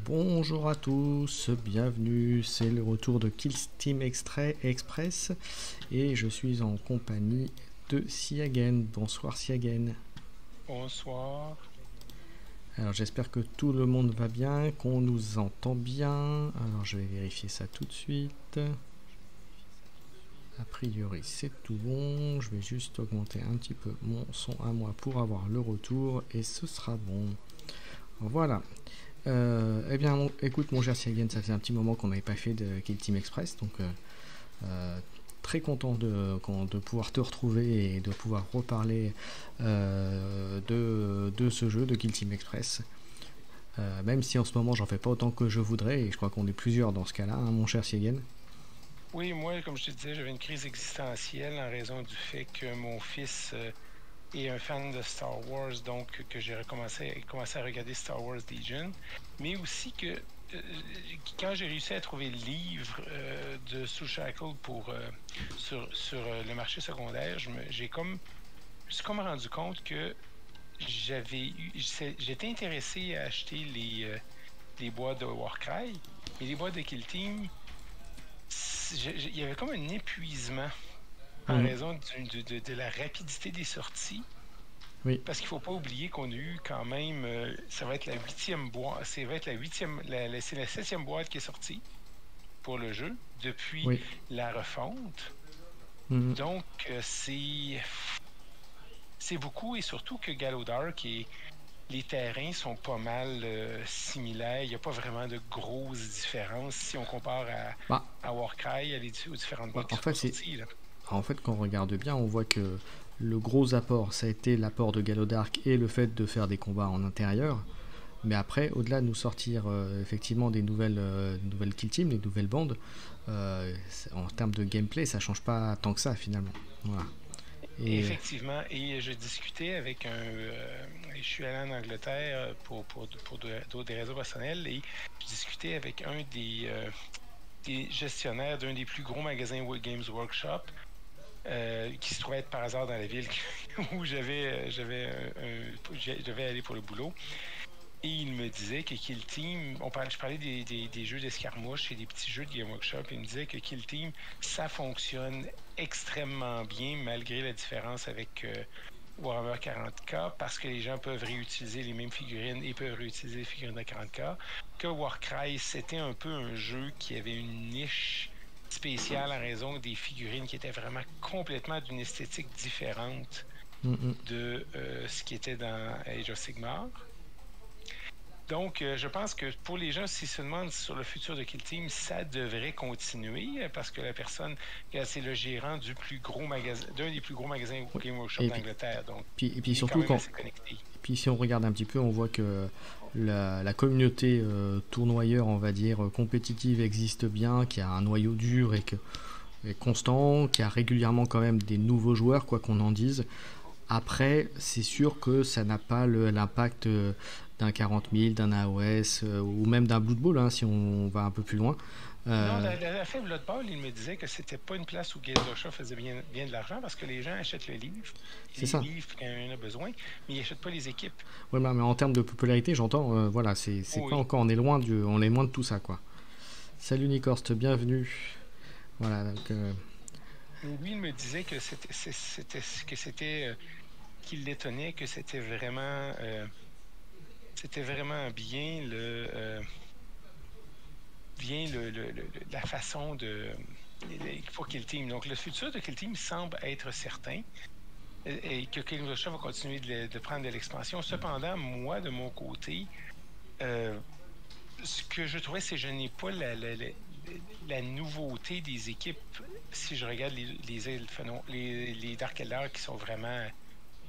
Bonjour à tous, bienvenue, c'est le retour de Kill Team Express et je suis en compagnie de Siagen. Bonsoir Siagen. Bonsoir. Alors j'espère que tout le monde va bien, qu'on nous entend bien. Alors je vais vérifier ça tout de suite. A priori c'est tout bon, je vais juste augmenter un petit peu mon son à moi pour avoir le retour et ce sera bon. Voilà. Eh bien, écoute, mon cher Siagen, ça fait un petit moment qu'on n'avait pas fait de Kill Team Express, donc très content de pouvoir te retrouver et de pouvoir reparler de ce jeu, de Kill Team Express. Même si en ce moment, j'en fais pas autant que je voudrais, et je crois qu'on est plusieurs dans ce cas-là, hein, mon cher Siagen. Oui, moi, comme je te disais, j'avais une crise existentielle en raison du fait que mon fils est un fan de Star Wars, donc que j'ai commencé à regarder Star Wars Legion, mais aussi que quand j'ai réussi à trouver le livre de Soul Shackle sur le marché secondaire, je me suis comme rendu compte que j'étais intéressé à acheter les boîtes de Warcry, mais les boîtes de Kill Team, il y avait comme un épuisement en raison de la rapidité des sorties. Oui. Parce qu'il ne faut pas oublier qu'on a eu quand même, ça va être la huitième boîte, c'est la septième boîte qui est sortie pour le jeu depuis Oui. la refonte. Donc, c'est beaucoup, et surtout que Gallowdark les terrains sont pas mal similaires. Il n'y a pas vraiment de grosses différences si on compare à Warcry, aux différentes boîtes qui sont sorties. En fait, quand on regarde bien, on voit que le gros apport, ça a été l'apport de Gallowdark et le fait de faire des combats en intérieur. Mais après, au-delà de nous sortir effectivement des nouvelles kill teams, des nouvelles bandes, en termes de gameplay, ça change pas tant que ça finalement. Voilà. Et effectivement, et je discutais avec je suis allé en Angleterre pour d'autres raisons personnelles, et je discutais avec un des gestionnaires d'un des plus gros magasins Games Workshop, qui se trouvait être par hasard dans la ville où je devais aller pour le boulot. Et il me disait que Kill Team, je parlais des jeux d'escarmouche et des petits jeux de Game Workshop, il me disait que Kill Team, ça fonctionne extrêmement bien malgré la différence avec Warhammer 40K, parce que les gens peuvent réutiliser les mêmes figurines et peuvent réutiliser les figurines de 40K, que Warcry, c'était un peu un jeu qui avait une niche spéciale en raison des figurines qui étaient vraiment complètement d'une esthétique différente de ce qui était dans Age of Sigmar. Donc, je pense que pour les gens, s'ils se demandent sur le futur de Kill Team, ça devrait continuer, parce que la personne, c'est le gérant du plus gros magasin, d'un des plus gros magasins Game Workshop d'Angleterre. Donc, et puis surtout, puis si on regarde un petit peu, on voit que la communauté tournoyeur, on va dire, compétitive existe bien, qui a un noyau dur et constant, qui a régulièrement quand même des nouveaux joueurs, quoi qu'on en dise. Après, c'est sûr que ça n'a pas l'impact d'un 40 000, d'un AOS ou même d'un Blood Bowl, hein, si on va un peu plus loin. Non, la fin Blood Bowl, il me disait que c'était pas une place où Games Workshop faisait bien de l'argent, parce que les gens achètent le livre, livres quand il y en a besoin, mais ils n'achètent pas les équipes. Ouais, mais en termes de popularité, j'entends, voilà, c'est pas encore, on est loin de tout ça, quoi. Salut Nicorst, bienvenue. Voilà, donc... Lui, il me disait que qu'il l'étonnait, que c'était vraiment bien la façon pour Kill Team. Donc, le futur de Kill Team semble être certain, et que Kill Workshop va continuer de prendre de l'expansion. Cependant, moi, de mon côté, ce que je trouvais, c'est que je n'ai pas la nouveauté des équipes. Si je regarde les Dark Eldar, qui sont vraiment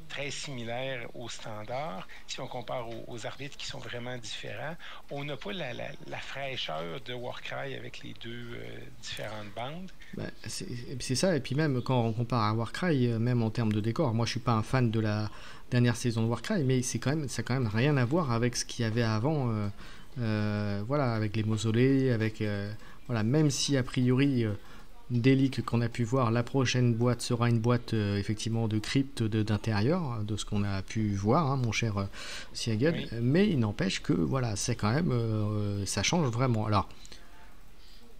très similaires aux standards, si on compare aux arbitres qui sont vraiment différents, on n'a pas la fraîcheur de Warcry avec les deux différentes bandes. Bah, c'est ça, et puis même quand on compare à Warcry, même en termes de décor, moi je suis pas un fan de la dernière saison de Warcry, mais ça a quand même rien à voir avec ce qu'il y avait avant, voilà, avec les mausolées, avec voilà, même si a priori des leaks qu'on a pu voir, la prochaine boîte sera une boîte effectivement de crypte d'intérieur, de ce qu'on a pu voir, hein, mon cher Siegel. Oui. Mais il n'empêche que voilà, c'est quand même, ça change vraiment. Alors,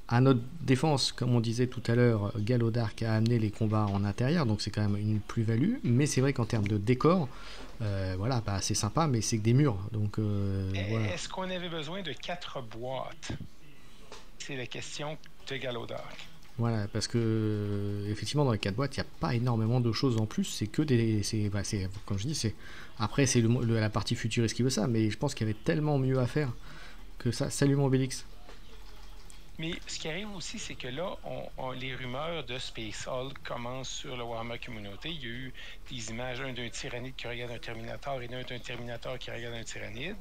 à notre défense, comme on disait tout à l'heure, Galodark a amené les combats en intérieur, donc c'est quand même une plus-value. Mais c'est vrai qu'en termes de décor, voilà, bah, c'est sympa, mais c'est que des murs. Donc voilà. Est-ce qu'on avait besoin de 4 boîtes? C'est la question de Galodark. Voilà, parce que effectivement dans les 4 boîtes, il n'y a pas énormément de choses en plus. C'est que des, comme je dis, c'est après c'est la partie futuriste qui veut ça, mais je pense qu'il y avait tellement mieux à faire que ça. Salut mon Bélix. Mais ce qui arrive aussi, c'est que là, les rumeurs de Space Hulk commencent sur le Warhammer Communauté. Il y a eu des images, un d'un tyrannide qui regarde un Terminator et d'un Terminator qui regarde un tyrannide.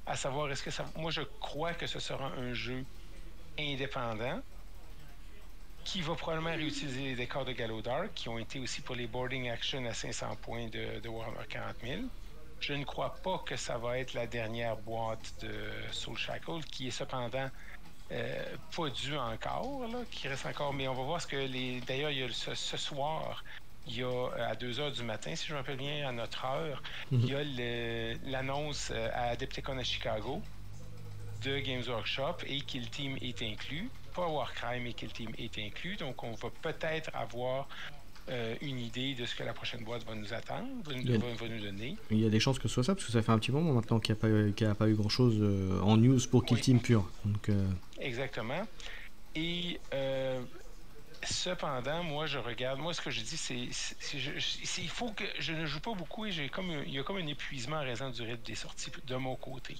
À savoir, est-ce que ça... Moi, je crois que ce sera un jeu indépendant qui va probablement réutiliser les décors de Galodark, qui ont été aussi pour les boarding action à 500 points de Warhammer 40 000. Je ne crois pas que ça va être la dernière boîte de Soul Shackle, qui est cependant pas due encore, là, qui reste encore, mais on va voir ce que les... D'ailleurs, il y a ce soir, il y a à 2h du matin, si je me rappelle bien, à notre heure, il y a l'annonce à Adepticon à Chicago de Games Workshop et Kill Team est inclus. Pas Warcry, mais Kill Team est inclus. Donc, on va peut-être avoir une idée de ce que la prochaine boîte va nous attendre, va nous donner. Il y a des chances que ce soit ça, parce que ça fait un petit moment maintenant qu'il n'y a pas eu grand-chose en news pour Kill Team pur. Donc, exactement. Et cependant, moi, je regarde. Moi, ce que je dis, il faut que je ne joue pas beaucoup et il y a comme un épuisement à raison du rythme des sorties de mon côté.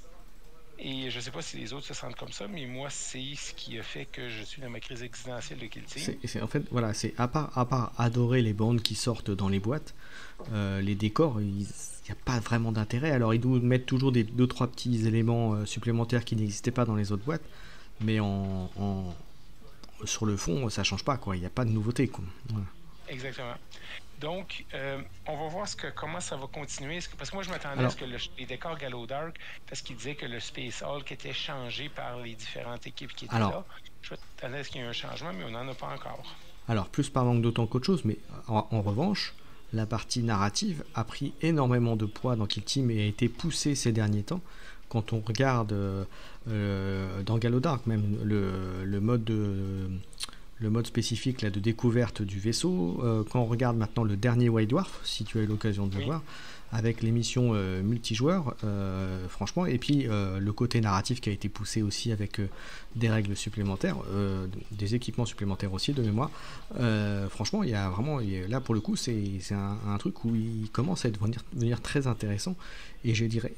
Et je ne sais pas si les autres se sentent comme ça, mais moi, c'est ce qui a fait que je suis dans ma crise existentielle de Kill Team. En fait, voilà, c'est à part adorer les bandes qui sortent dans les boîtes, les décors, il n'y a pas vraiment d'intérêt. Alors, ils nous mettent toujours 2-3 petits éléments supplémentaires qui n'existaient pas dans les autres boîtes, mais sur le fond, ça change pas, quoi. Il n'y a pas de nouveauté, quoi. Voilà. Exactement. Donc, on va voir comment ça va continuer. Parce que moi, je m'attendais à ce que les décors Galodark, parce qu'il disait que le Space Hulk était changé par les différentes équipes qui étaient là. Je m'attendais à ce qu'il y ait un changement, mais on n'en a pas encore. Alors, plus par manque de temps qu'autre chose, mais en revanche, la partie narrative a pris énormément de poids dans Kill Team et a été poussée ces derniers temps. Quand on regarde dans Galodark, même le mode spécifique là, de découverte du vaisseau, quand on regarde maintenant le dernier White Dwarf, si tu as eu l'occasion de le voir, avec les missions multijoueurs, franchement, et puis le côté narratif qui a été poussé aussi avec des règles supplémentaires, des équipements supplémentaires aussi de mémoire, franchement, il y a vraiment, là pour le coup, c'est un truc où il commence à devenir très intéressant, et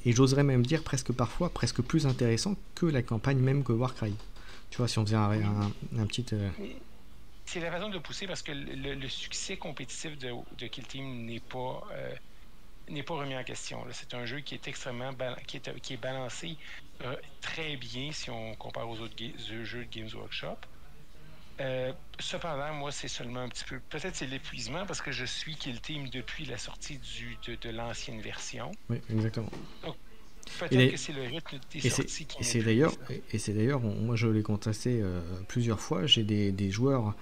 j'oserais même dire parfois presque plus intéressant que la campagne même que Warcry. Tu vois, si on faisait un petit... C'est la façon de le pousser parce que le succès compétitif de Kill Team n'est pas remis en question. C'est un jeu qui est extrêmement qui est balancé très bien si on compare aux autres jeux de Games Workshop. Cependant, moi, c'est seulement un petit peu... Peut-être c'est l'épuisement parce que je suis Kill Team depuis la sortie de l'ancienne version. Oui, exactement. Donc, peut-être que c'est le rythme des sorties qui c'est d'ailleurs, moi je l'ai contesté plusieurs fois, j'ai des joueurs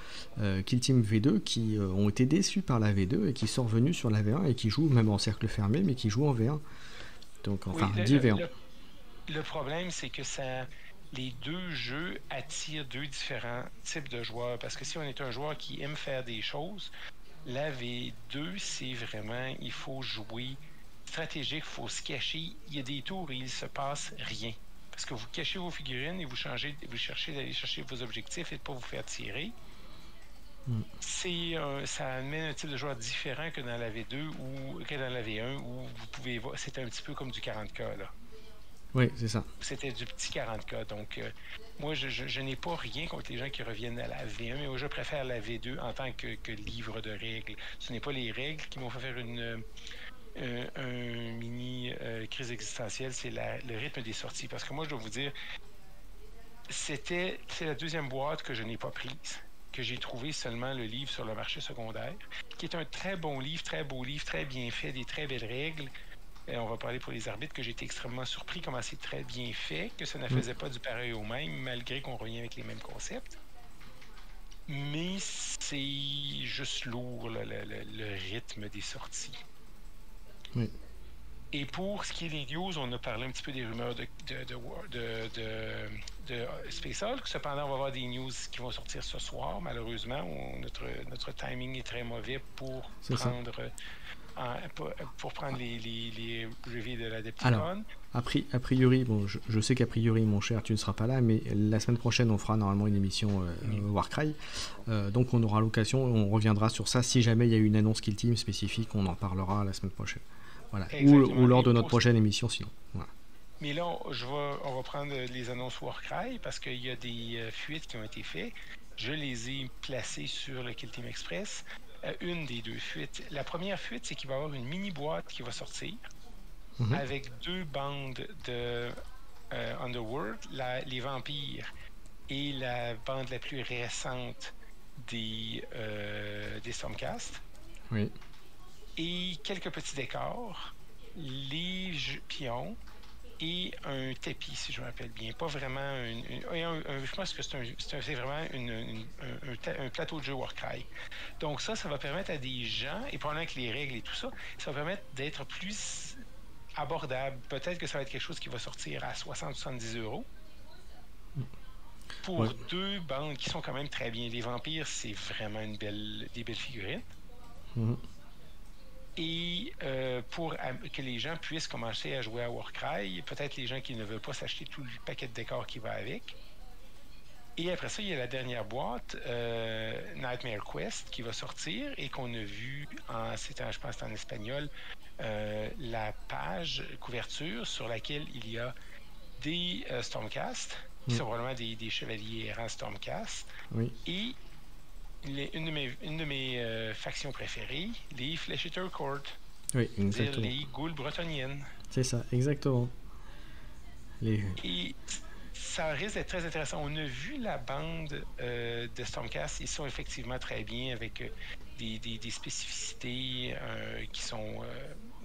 Kill Team V2 qui ont été déçus par la V2 et qui sont revenus sur la V1 et qui jouent même en cercle fermé, mais qui jouent en V1. Donc, enfin, 10 V1. Le problème, c'est que les deux jeux attirent deux différents types de joueurs. Parce que si on est un joueur qui aime faire des choses, la V2, c'est vraiment, il faut jouer stratégique, il faut se cacher. Il y a des tours et il se passe rien. Parce que vous cachez vos figurines et vous cherchez d'aller chercher vos objectifs et de ne pas vous faire tirer. Ça amène un type de joueur différent que dans la V2 ou que dans la V1 où vous pouvez voir. C'est un petit peu comme du 40K là. Oui, c'est ça. C'était du petit 40K. Donc, moi, je n'ai pas rien contre les gens qui reviennent à la V1, mais moi, je préfère la V2 en tant que livre de règles. Ce n'est pas les règles qui m'ont fait faire un mini crise existentielle, c'est le rythme des sorties. Parce que moi, je dois vous dire, c'est la deuxième boîte que je n'ai pas prise, que j'ai trouvé seulement le livre sur le marché secondaire, qui est un très bon livre, très beau livre, très bien fait, des très belles règles. Et on va parler pour les arbitres que j'ai été extrêmement surpris comment c'est très bien fait, que ça ne faisait pas du pareil au même, malgré qu'on revient avec les mêmes concepts. Mais c'est juste lourd, là, le rythme des sorties. Oui. Et pour ce qui est des news, on a parlé un petit peu des rumeurs de Space Hulk. Cependant, on va avoir des news qui vont sortir ce soir. Malheureusement, notre timing est très mauvais pour C'est ça. prendre, les reviews de Alors, l'Adepticon. a priori, bon, je sais qu'a priori, mon cher, tu ne seras pas là, mais la semaine prochaine, on fera normalement une émission Warcry. Donc, on aura l'occasion, on reviendra sur ça. Si jamais il y a une annonce Kill Team spécifique, on en parlera la semaine prochaine. Voilà. Ou Exactement. lors Et de notre prochaine émission, sinon. Voilà. Mais là, on va prendre les annonces Warcry parce qu'il y a des fuites qui ont été faites. Je les ai placées sur le Kill Team Express. Une des deux fuites. La première fuite, c'est qu'il va y avoir une mini boîte qui va sortir avec 2 bandes de Underworld, les vampires et la bande la plus récente des Stormcast. Oui. Et quelques petits décors, les pions et un tapis, si je me rappelle bien. Pas vraiment je pense que c'est vraiment un plateau de jeu Warcry. Donc ça va permettre à des gens, et pendant que les règles et tout ça, ça va permettre d'être plus abordable. Peut-être que ça va être quelque chose qui va sortir à 60-70 euros. Pour 2 bandes qui sont quand même très bien. Les vampires, c'est vraiment des belles figurines. Et pour que les gens puissent commencer à jouer à Warcry, peut-être les gens qui ne veulent pas s'acheter tout le paquet de décors qui va avec. Et après ça, il y a la dernière boîte, Nightmare Quest, qui va sortir et qu'on a vu, je pense en espagnol, la page couverture sur laquelle il y a des Stormcast, qui sont probablement des chevaliers errants Stormcast. Oui. Et une de mes factions préférées, les Flesh Eater Court. Oui, exactement. Les ghouls bretonniennes. C'est ça, exactement. Et ça risque d'être très intéressant. On a vu la bande de Stormcast. Ils sont effectivement très bien avec des spécificités qui sont...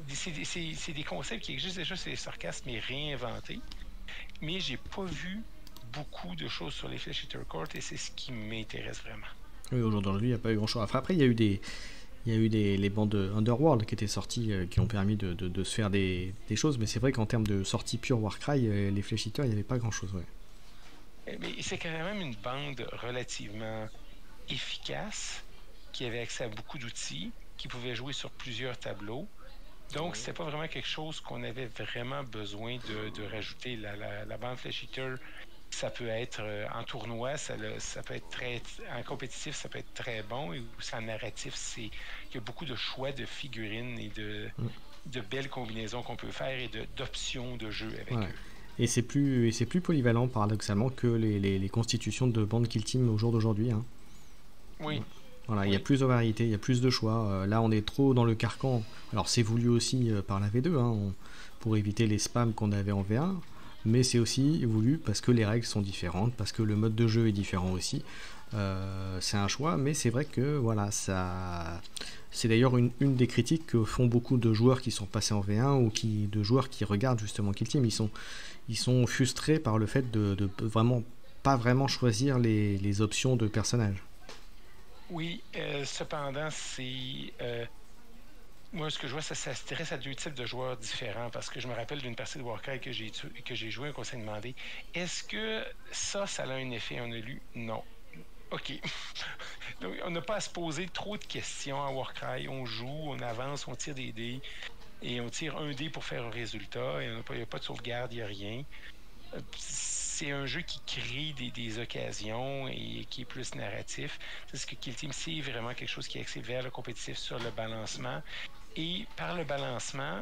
c'est des concepts qui existent déjà sur les Stormcast, mais réinventés. Mais j'ai pas vu beaucoup de choses sur les Flesh Eater Court et c'est ce qui m'intéresse vraiment. Oui, aujourd'hui, il n'y a pas eu grand-chose. Après, il y a eu les bandes Underworld qui étaient sorties, qui ont permis de se faire des choses, mais c'est vrai qu'en termes de sortie pure Warcry, les Flesh Eaters, il n'y avait pas grand-chose. Ouais. Mais c'est quand même une bande relativement efficace, qui avait accès à beaucoup d'outils, qui pouvait jouer sur plusieurs tableaux. Donc, c'était pas vraiment quelque chose qu'on avait vraiment besoin de rajouter. La bande Flesh Eater, ça peut être en tournoi, ça peut être en compétitif, ça peut être très bon. Et aussi en narratif, il y a beaucoup de choix de figurines et de belles combinaisons qu'on peut faire et d'options de jeu avec eux. Et c'est plus polyvalent, paradoxalement, que les constitutions de bandes Kill Team au jour d'aujourd'hui. Hein. Oui. Voilà, il y a plus de variété, il y a plus de choix. Là, on est trop dans le carcan. Alors, c'est voulu aussi par la V2, pour éviter les spams qu'on avait en V1. Mais c'est aussi voulu parce que les règles sont différentes, parce que le mode de jeu est différent aussi. C'est un choix, mais c'est vrai que voilà, c'est d'ailleurs une des critiques que font beaucoup de joueurs qui sont passés en V1 ou de joueurs qui regardent justement Kill Team. Ils sont frustrés par le fait de vraiment pas vraiment choisir les options de personnages. Oui, cependant, moi, ce que je vois, ça s'intéresse à 2 types de joueurs différents parce que je me rappelle d'une partie de Warcry que j'ai joué, qu'on s'est demandé est-ce que ça a un effet? On a lu non. OK. Donc, on n'a pas à se poser trop de questions à Warcry. On joue, on avance, on tire des dés et on tire un dé pour faire un résultat. Il n'y a pas de sauvegarde, il n'y a rien. C'est un jeu qui crée des occasions et qui est plus narratif. C'est ce que Kill Team, c'est vraiment quelque chose qui est axé vers le compétitif sur le balancement. Et par le balancement,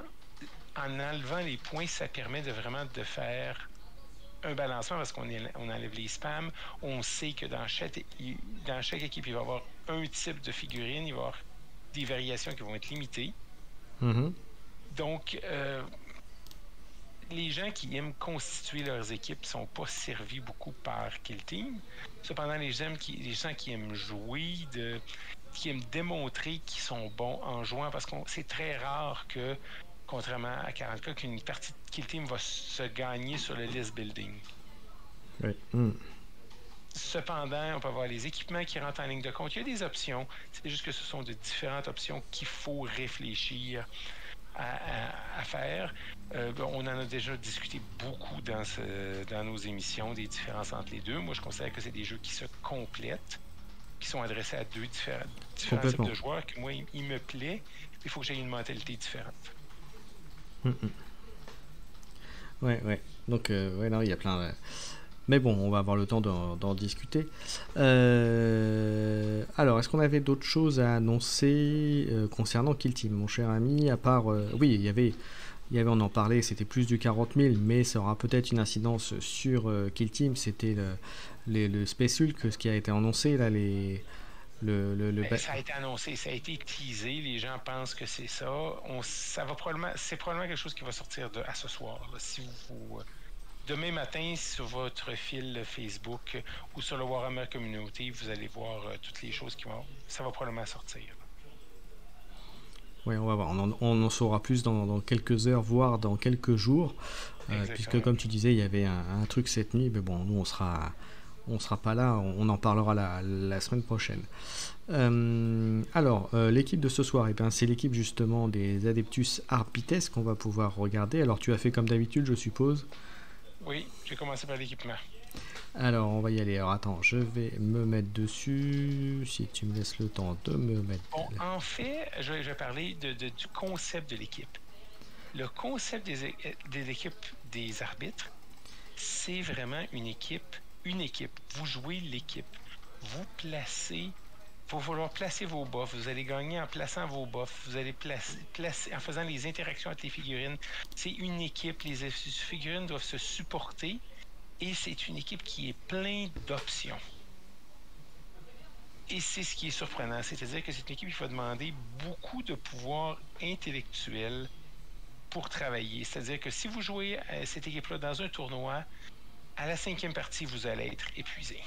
en enlevant les points, ça permet vraiment de faire un balancement parce qu'on enlève les spams. On sait que dans chaque équipe, il va y avoir un type de figurine, il va y avoir des variations qui vont être limitées. Donc, les gens qui aiment constituer leurs équipes ne sont pas servis beaucoup par Kill Team. Cependant, les gens qui aiment jouer, qui aiment démontrer qu'ils sont bons en jouant, parce que c'est très rare que, contrairement à 40K, qu'une partie de Kill Team va se gagner sur le list building. Oui. Cependant, on peut avoir les équipements qui rentrent en ligne de compte. Il y a des options. C'est juste que ce sont de différentes options qu'il faut réfléchir à faire. On en a déjà discuté beaucoup dans nos émissions, des différences entre les deux. Moi, je considère que c'est des jeux qui se complètent, qui sont adressés à différents types de joueurs, que moi, il me plaît. Il faut que j'aie une mentalité différente. Ouais. Donc, non, il y a plein de... Mais bon, on va avoir le temps d'en discuter. Alors, est-ce qu'on avait d'autres choses à annoncer concernant Kill Team, mon cher ami? À part, oui, il y avait, on en parlait, c'était plus du 40 000, mais ça aura peut-être une incidence sur Kill Team. C'était le Space Hulk, ce qui a été annoncé là, ça a été annoncé, ça a été teasé. Les gens pensent que c'est ça. C'est probablement quelque chose qui va sortir à ce soir. Là. Si vous demain matin, sur votre fil Facebook ou sur le Warhammer Community, vous allez voir toutes les choses ça va probablement sortir. Oui, on va voir. On en saura plus dans quelques heures, voire dans quelques jours. Puisque, comme tu disais, il y avait un truc cette nuit. Mais bon, nous, on sera pas là. On en parlera la semaine prochaine. Alors, l'équipe de ce soir, c'est l'équipe justement des Adeptus Arbites qu'on va pouvoir regarder. Alors, tu as fait comme d'habitude, je suppose. Oui, j'ai commencé par l'équipement. Alors, on va y aller. Alors, attends, je vais me mettre dessus. Si tu me laisses le temps de me mettre... Bon, en fait, je vais parler du concept de l'équipe. Le concept des équipes des arbitres, c'est vraiment une équipe. Vous jouez l'équipe. Vous placez... Il va falloir placer vos buffs. Vous allez gagner en plaçant vos buffs. Vous allez placer en faisant les interactions avec les figurines. C'est une équipe. Les figurines doivent se supporter. Et c'est une équipe qui est pleine d'options. Et c'est ce qui est surprenant. C'est-à-dire que c'est une équipe qui va demander beaucoup de pouvoir intellectuel pour travailler. C'est-à-dire que si vous jouez cette équipe-là dans un tournoi, à la 5e partie, vous allez être épuisé.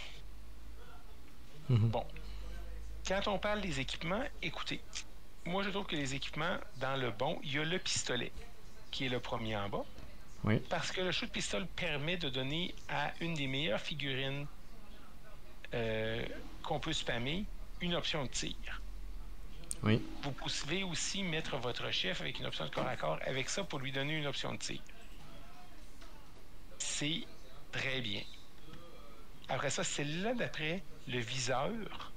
Bon. Quand on parle des équipements, écoutez, moi je trouve que les équipements, dans le bon, il y a le pistolet, qui est le premier en bas. Oui. Parce que le shoot pistol permet de donner à une des meilleures figurines qu'on peut spammer une option de tir. Oui. Vous pouvez aussi mettre votre chef avec une option de corps à corps avec ça pour lui donner une option de tir. C'est très bien. Après ça, c'est là d'après le viseur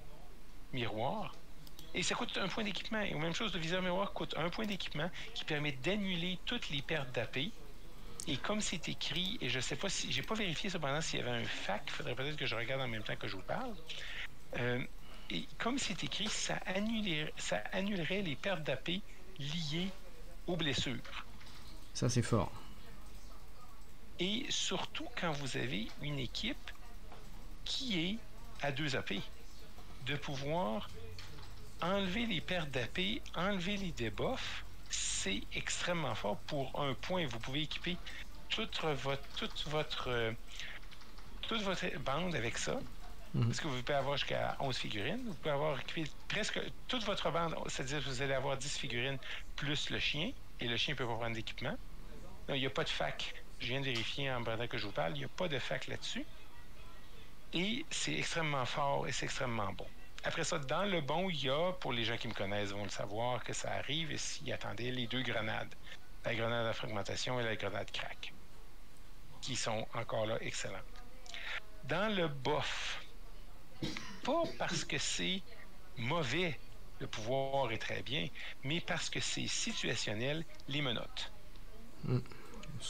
miroir. Et ça coûte 1 point d'équipement. Et même chose, le viseur miroir coûte 1 point d'équipement qui permet d'annuler toutes les pertes d'AP. Et comme c'est écrit, et je sais pas si... J'ai pas vérifié cependant s'il y avait un FAQ, il faudrait peut-être que je regarde en même temps que je vous parle. Et comme c'est écrit, ça annulerait les pertes d'AP liées aux blessures. Ça, c'est fort. Et surtout quand vous avez une équipe qui est à 2 AP. De pouvoir enlever les pertes d'AP, enlever les debuffs, c'est extrêmement fort. Pour 1 point, vous pouvez équiper toute votre bande avec ça. Parce que vous pouvez avoir jusqu'à 11 figurines. Vous pouvez avoir équipé presque toute votre bande, c'est-à-dire que vous allez avoir 10 figurines plus le chien, et le chien ne peut pas prendre d'équipement. Il n'y a pas de fac. Je viens de vérifier en pendant que je vous parle, il n'y a pas de fac là-dessus. Et c'est extrêmement fort et c'est extrêmement bon. Après ça, dans le bon, il y a, pour les gens qui me connaissent vont le savoir, que ça arrive et s'y attendaient, les 2 grenades. La grenade à fragmentation et la grenade crack, qui sont encore là excellentes. Dans le buff, pas parce que c'est mauvais, le pouvoir est très bien, mais parce que c'est situationnel, les menottes.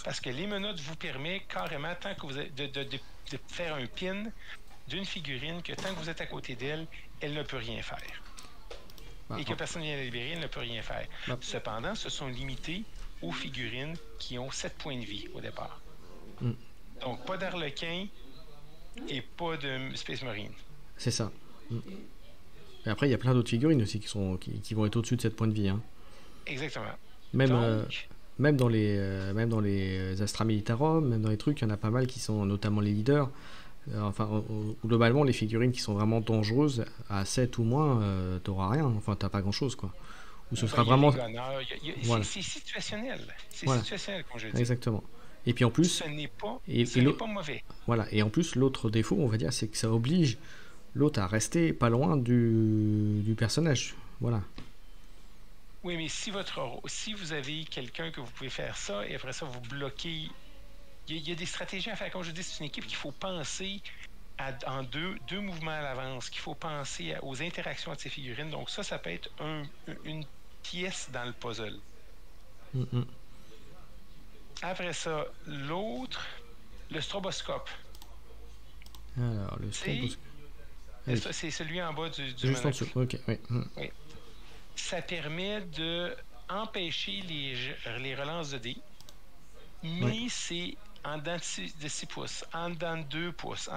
Parce que les menottes vous permettent carrément, tant que vous êtes, de faire un pin d'une figurine que tant que vous êtes à côté d'elle, elle ne peut rien faire. Et que personne ne vient la libérer, elle ne peut rien faire. Cependant, ce sont limités aux figurines qui ont 7 points de vie au départ. Donc, pas d'Arlequin et pas de Space Marine. C'est ça. Et après, il y a plein d'autres figurines aussi qui vont être au-dessus de 7 points de vie. Hein. Exactement. Même dans les Astra Militarum, même dans les trucs, il y en a pas mal qui sont notamment les leaders. Globalement, les figurines qui sont vraiment dangereuses, à 7 ou moins, t'auras rien. Enfin, t'as pas grand-chose, quoi. Ou ce sera vraiment... Voilà. C'est situationnel. C'est situationnel, comme je dis. Exactement. Et puis en plus, ce n'est pas mauvais. Voilà. Et en plus, l'autre défaut, on va dire, c'est que ça oblige l'autre à rester pas loin du personnage. Voilà. Oui, mais si vous avez quelqu'un que vous pouvez faire ça, et après ça, vous bloquez. Il y a des stratégies à faire. Comme je dis, c'est une équipe qu'il faut penser en deux mouvements à l'avance, qu'il faut penser aux interactions entre ces figurines. Donc ça peut être une pièce dans le puzzle. Après ça, l'autre, le stroboscope. Alors, le stroboscope. Oui. C'est celui en bas du juste en dessous, ok, oui. Oui. Ça permet de empêcher les relances de dés, mais c'est en dedans de 6 pouces, en dedans de 2 pouces.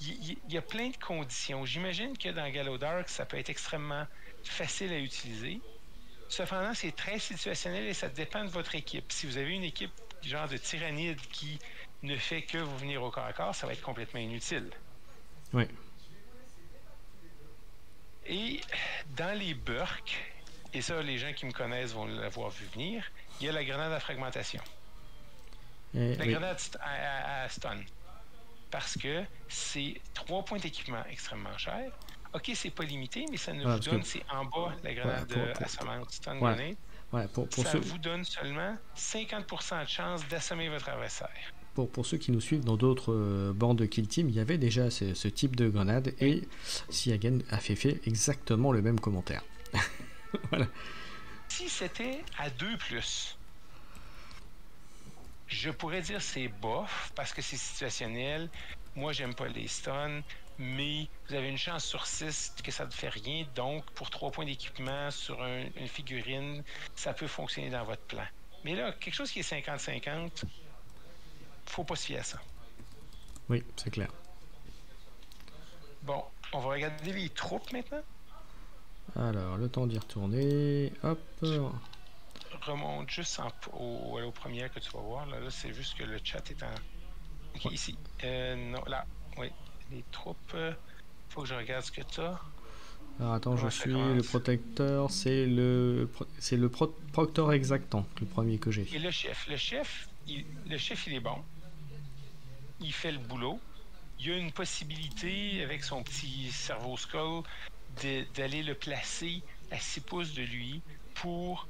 Il y a plein de conditions. J'imagine que dans Gallowdark, ça peut être extrêmement facile à utiliser. Cependant, c'est très situationnel et ça dépend de votre équipe. Si vous avez une équipe genre de tyrannide qui ne fait que vous venir au corps à corps, ça va être complètement inutile. Oui. Et dans les burks, et ça, les gens qui me connaissent vont l'avoir vu venir, il y a la grenade à fragmentation. La grenade à stun. Parce que c'est 3 points d'équipement extrêmement chers. OK, c'est pas limité, mais ça vous donne, c'est en bas, la grenade assommante stun grenade. Ça vous donne seulement 50% de chance d'assommer votre adversaire. Pour ceux qui nous suivent dans d'autres bandes de Kill Team, il y avait déjà ce type de grenade et Siagen a fait exactement le même commentaire. Voilà. Si c'était à 2+, je pourrais dire c'est bof parce que c'est situationnel. Moi, j'aime pas les stuns, mais vous avez une chance sur 6 que ça ne fait rien. Donc, pour 3 points d'équipement sur une figurine, ça peut fonctionner dans votre plan. Mais là, quelque chose qui est 50-50, faut pas se fier à ça. Oui, c'est clair. Bon, on va regarder les troupes maintenant. Alors, le temps d'y retourner. Hop. Remonte juste au premier que tu vas voir. Là, c'est juste que le chat est en... OK, ici. Non, là. Oui. Les troupes. Faut que je regarde ce que tu as. Alors, attends, je suis le protecteur. C'est le proctor exactant, le premier que j'ai. Et le chef. Le chef, il est bon. Il fait le boulot. Il y a une possibilité, avec son petit cerveau skull, d'aller le placer à 6 pouces de lui pour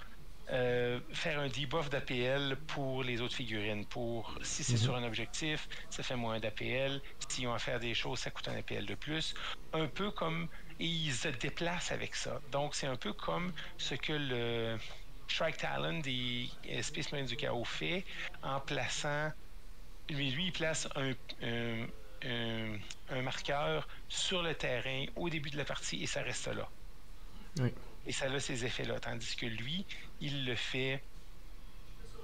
faire un debuff d'APL pour les autres figurines. Si c'est sur un objectif, ça fait moins d'APL. S'ils ont à faire des choses, ça coûte un APL de plus. Un peu comme... Et ils se déplacent avec ça. Donc, c'est un peu comme ce que le Shrike Talon des Space Marines du Chaos fait en plaçant... Lui, il place un marqueur sur le terrain au début de la partie et ça reste là. Oui. Et ça a ces effets-là. Tandis que lui, il le fait,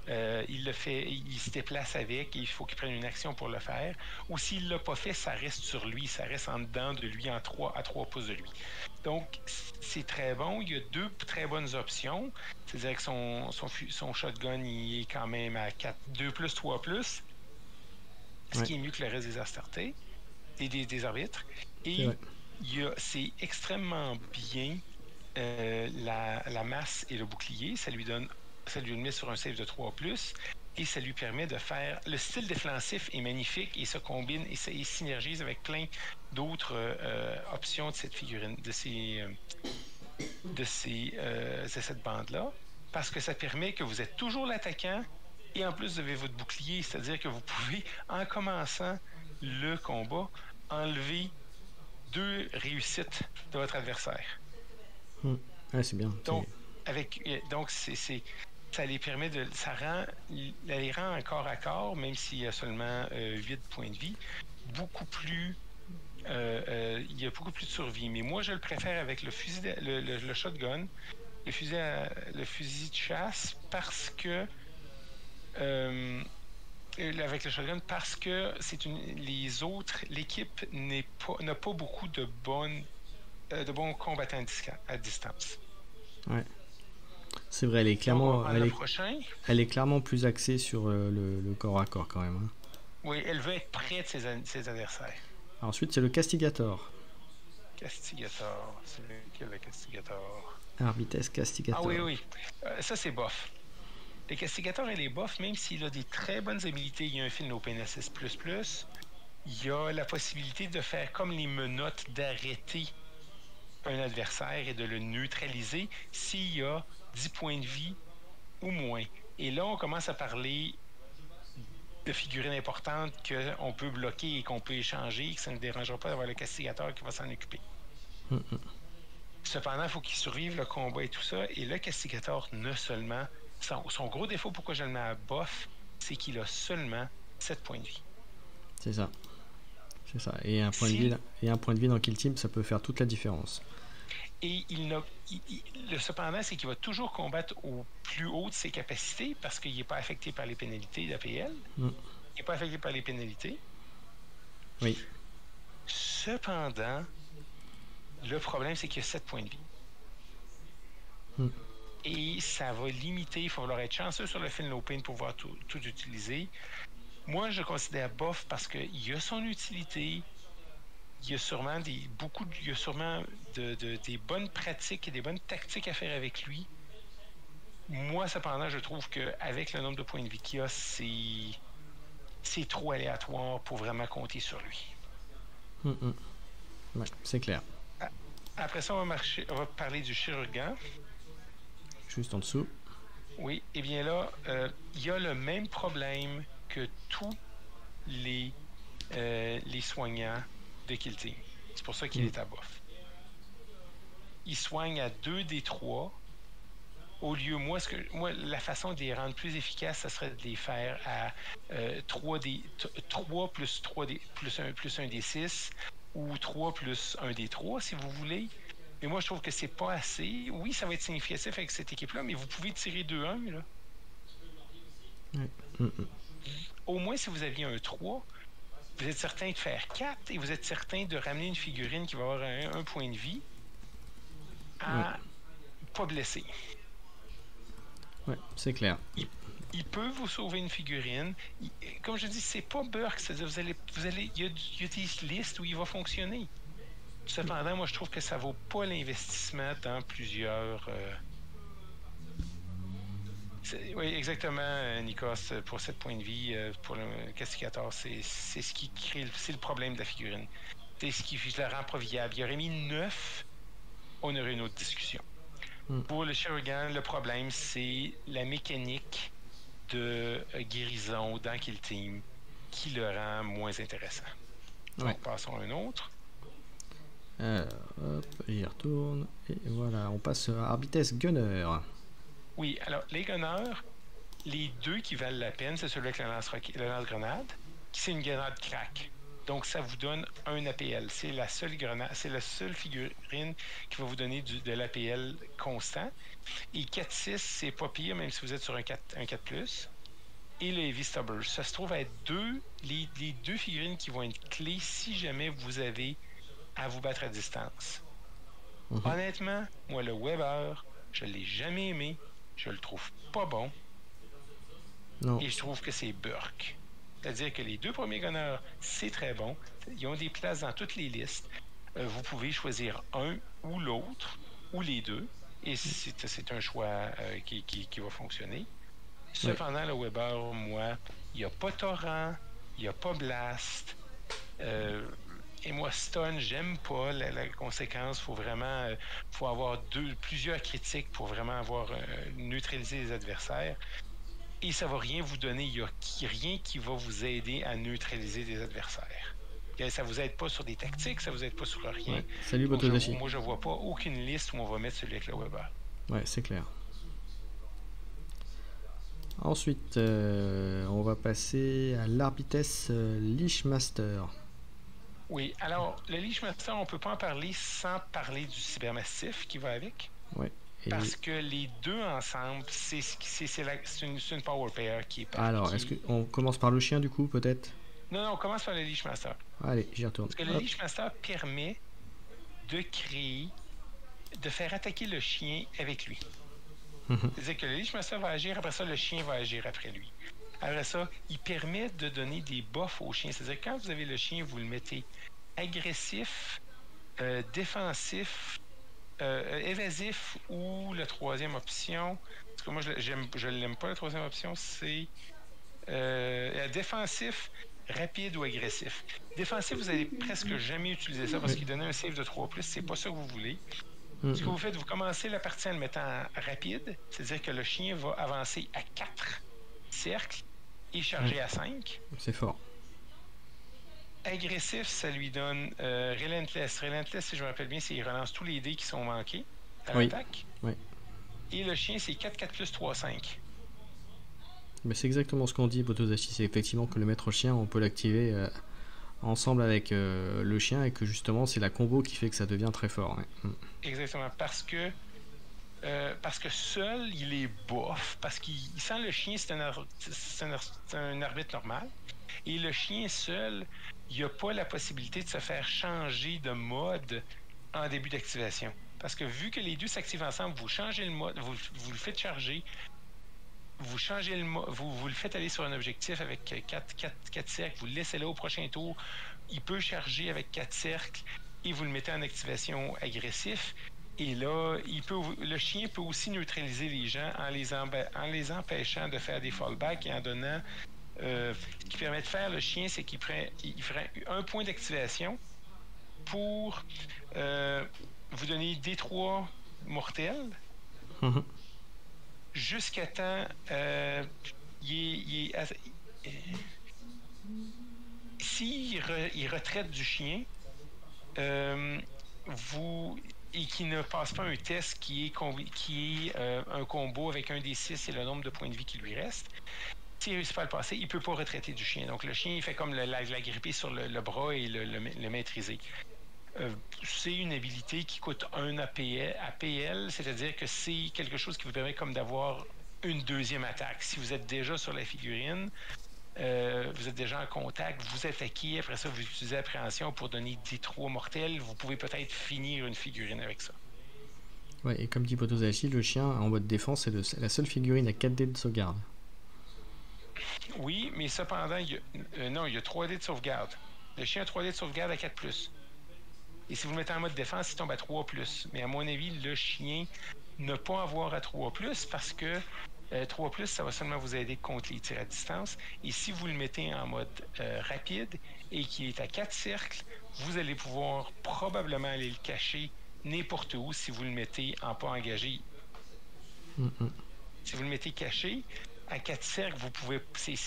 il se déplace avec et il faut qu'il prenne une action pour le faire. Ou s'il ne l'a pas fait, ça reste sur lui, ça reste en dedans de lui, à 3 pouces de lui. Donc, c'est très bon. Il y a 2 très bonnes options. C'est-à-dire que son shotgun, il est quand même à 2+, 3+. Ce qui est mieux que le reste des Astartés et des arbitres. Et c'est extrêmement bien la masse et le bouclier. Ça lui met sur un save de 3+, et ça lui permet de faire... Le style défensif est magnifique et ça combine et ça synergise avec plein d'autres options de cette figurine, de cette bande-là, parce que ça permet que vous êtes toujours l'attaquant et en plus vous avez votre bouclier, c'est-à-dire que vous pouvez, en commençant le combat, enlever 2 réussites de votre adversaire. C'est bien. Donc, ça les permet de... Ça les rend en corps à corps, même s'il y a seulement 8 points de vie, beaucoup plus... il y a beaucoup plus de survie. Mais moi, je le préfère avec le fusil, le shotgun, le fusil de chasse, parce que... avec le shotgun, parce que l'équipe n'a pas beaucoup de bons combattants à distance. Ouais. C'est vrai, elle est clairement plus axée sur le corps à corps quand même. Hein. Oui, elle veut être près de ses adversaires. Ensuite, c'est le Castigator. Castigator, c'est lequel le Castigator? Arbites Castigator. Ah oui. Ça, c'est bof. le castigateur et les buffs, même s'il a des très bonnes habilités, il y a un Field No Pain Assist++, il y a la possibilité de faire comme les menottes d'arrêter un adversaire et de le neutraliser s'il y a 10 points de vie ou moins. Et là, on commence à parler de figurines importantes qu'on peut bloquer et qu'on peut échanger, que ça ne dérangera pas d'avoir le castigateur qui va s'en occuper. Cependant, il faut qu'il survive le combat et tout ça. Et le castigateur n'a seulement... Son gros défaut, pourquoi je le mets à buff, c'est qu'il a seulement 7 points de vie. C'est ça. C'est ça. Et un point de vie dans Kill Team, ça peut faire toute la différence. Et cependant, c'est qu'il va toujours combattre au plus haut de ses capacités parce qu'il n'est pas affecté par les pénalités d'APL. Il n'est pas affecté par les pénalités. Oui. Cependant, le problème, c'est qu'il y a 7 points de vie. Et ça va limiter, il va falloir être chanceux sur le Field No Pain pour pouvoir tout utiliser. Moi, je considère buff parce qu'il a son utilité. Il y a sûrement des bonnes pratiques et des bonnes tactiques à faire avec lui. Moi, cependant, je trouve qu'avec le nombre de points de vie qu'il y a, c'est trop aléatoire pour vraiment compter sur lui. Ouais, c'est clair. Après ça, on va parler du chirurgien. Juste en dessous. Oui, et bien là, il y a le même problème que tous les soignants de Kill Team. C'est pour ça qu'il est à buff. Il soigne à 2 des 3. Au lieu, moi, la façon de les rendre plus efficaces, ça serait de les faire à 3 plus 3 plus 1 des 6 ou 3 plus 1 des 3, si vous voulez. Mais moi, je trouve que c'est pas assez. Oui, ça va être significatif avec cette équipe-là, mais vous pouvez tirer 2-1, là. Au moins, si vous aviez un 3, vous êtes certain de faire 4 et vous êtes certain de ramener une figurine qui va avoir un point de vie à pas blesser. Ouais, c'est clair. Il peut vous sauver une figurine. Comme je dis, c'est pas Burke. C'est-à-dire, il y a des listes où il va fonctionner. Cependant, moi, je trouve que ça vaut pas l'investissement dans plusieurs... Oui, exactement, Nikos. Pour 7 points de vie, pour le castigateur, c'est ce qui crée... C'est le problème de la figurine. C'est ce qui la rend pas viable. Il aurait mis 9, on aurait une autre discussion. Pour le chirurgien, le problème, c'est la mécanique de guérison dans Kill Team qui le rend moins intéressant. Donc, passons à un autre. Hop, il retourne. Et voilà, on passe à Arbites Gunner. Oui, alors, les Gunners, les 2 qui valent la peine, c'est celui avec le lance-grenade, qui c'est une grenade crack. Donc, ça vous donne un APL. C'est la seule grenade, c'est la seule figurine qui va vous donner de l'APL constant. Et 4-6, c'est pas pire, même si vous êtes sur un 4+. Et le Heavy Stubber. Ça se trouve être les 2 figurines qui vont être clés si jamais vous avez à vous battre à distance. Honnêtement, moi, le Weber, je l'ai jamais aimé. Je le trouve pas bon. Non. Et je trouve que c'est Burke. C'est-à-dire que les 2 premiers Gunners, c'est très bon. Ils ont des places dans toutes les listes. Vous pouvez choisir un ou l'autre, ou les 2. Et c'est un choix qui va fonctionner. Cependant, le Weber, moi, il n'y a pas Torrent, il n'y a pas Blast. Et moi, Stun, j'aime pas la conséquence. Faut vraiment faut avoir plusieurs critiques pour vraiment avoir neutralisé les adversaires. Et ça va rien vous donner. Il n'y a rien qui va vous aider à neutraliser des adversaires. Ça vous aide pas sur des tactiques, ça vous aide pas sur rien. Salut, Botodashi. Moi, je vois pas aucune liste où on va mettre celui avec le Weber. Ouais, c'est clair. Ensuite, on va passer à l'Arbites Leashmaster. Oui, alors, le Leashmaster, on ne peut pas en parler sans parler du cybermassif qui va avec. Ouais. Parce que les 2 ensemble, c'est une power pair qui est pas. Alors, est-ce qu'on commence par le chien du coup, peut-être? Non, on commence par le Leashmaster. Allez, j'y retourne. Parce que le Leashmaster permet de faire attaquer le chien avec lui. C'est-à-dire que le Leashmaster va agir, après ça, le chien va agir après lui. Après ça, il permet de donner des buffs au chien. C'est-à-dire que quand vous avez le chien, vous le mettez agressif, défensif, évasif ou la troisième option, Parce que moi, je l'aime pas, la troisième option, c'est défensif, rapide ou agressif. Défensif, vous allez presque jamais utiliser ça parce Oui. qu'il donne un save de 3+, c'est pas ça que vous voulez. Ce que Mm. vous faites, vous commencez la partie en le mettant rapide, c'est-à-dire que le chien va avancer à 4 cercles et charger Ouais. à 5. C'est fort. Agressif, ça lui donne Relentless. Relentless, si je me rappelle bien, c'est qu'il relance tous les dés qui sont manqués à Oui. l'attaque. Oui. Et le chien, c'est 4 plus 3, 5. Mais c'est exactement ce qu'on dit, Botozashi. C'est effectivement que le maître chien, on peut l'activer ensemble avec le chien et que justement, c'est la combo qui fait que ça devient très fort. Ouais. Exactement, parce que seul, il est bof, parce qu'il sent le chien, c'est un arbitre normal. Et le chien seul, il n'a pas la possibilité de se faire changer de mode en début d'activation. Parce que vu que les deux s'activent ensemble, vous changez le mode, vous le faites charger, vous changez le mode, vous le faites aller sur un objectif avec 4 cercles, vous le laissez là au prochain tour, il peut charger avec 4 cercles et vous le mettez en activation agressif. Et là, le chien peut aussi neutraliser les gens en les empêchant de faire des fallbacks et en donnant. Ce qui permet de faire le chien, c'est qu'il ferait un point d'activation pour vous donner des 3 mortels jusqu'à temps s'il retraite du chien, et qui ne passe pas un test qui est un combo avec un des 6 et le nombre de points de vie qui lui reste. S'il ne réussit pas à le passer, il ne peut pas retraiter du chien. Donc le chien, il fait comme la gripper sur le bras et le maîtriser. C'est une habilité qui coûte un APL, c'est-à-dire que c'est quelque chose qui vous permet comme d'avoir une deuxième attaque. Si vous êtes déjà sur la figurine, vous êtes déjà en contact, vous attaquez, après ça, vous utilisez appréhension pour donner des 3 mortels. Vous pouvez peut-être finir une figurine avec ça. Ouais, et comme dit Botozashi, le chien en mode défense, c'est la seule figurine à 4 dés de sauvegarde. Oui, mais cependant, il y a 3 dés de sauvegarde. Le chien a 3 dés de sauvegarde à 4+. Et si vous le mettez en mode défense, il tombe à 3+. Mais à mon avis, le chien ne pas avoir à 3+, parce que 3+, ça va seulement vous aider contre les tirs à distance. Et si vous le mettez en mode rapide et qu'il est à 4 cercles, vous allez pouvoir probablement aller le cacher n'importe où si vous le mettez en pas engagé. Si vous le mettez caché, à 4 cercles, vous pouvez. C'est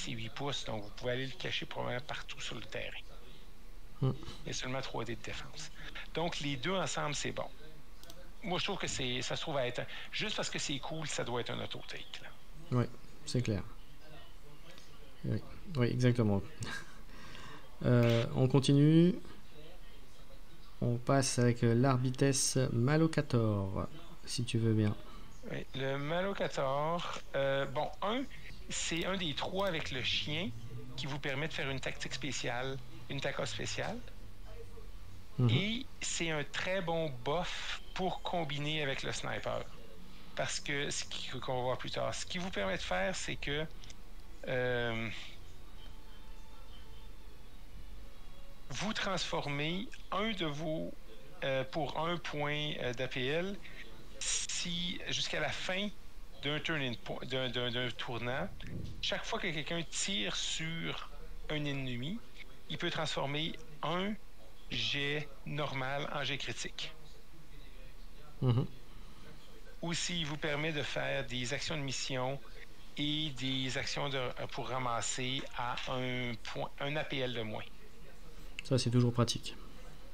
8 pouces, donc vous pouvez aller le cacher probablement partout sur le terrain. Il y a seulement 3 dés de défense. Donc, les deux ensemble, c'est bon. Moi, je trouve que ça se trouve à être... Juste parce que c'est cool, ça doit être un auto-take. Oui, c'est clair. Oui, exactement. On continue. On passe avec l'Arbites Malocator, si tu veux bien. Oui, le Malocator, c'est un des 3 avec le chien qui vous permet de faire une tactique spéciale, une taca spéciale. Et c'est un très bon buff pour combiner avec le sniper. Parce que, qu'on va voir plus tard, ce qui vous permet de faire, c'est que vous transformez un de vos pour 1 point d'APL si jusqu'à la fin d'un tournant, chaque fois que quelqu'un tire sur un ennemi, il peut transformer un jet normal en jet critique. Aussi, il vous permet de faire des actions de mission et des actions pour ramasser à un APL de moins. Ça, c'est toujours pratique.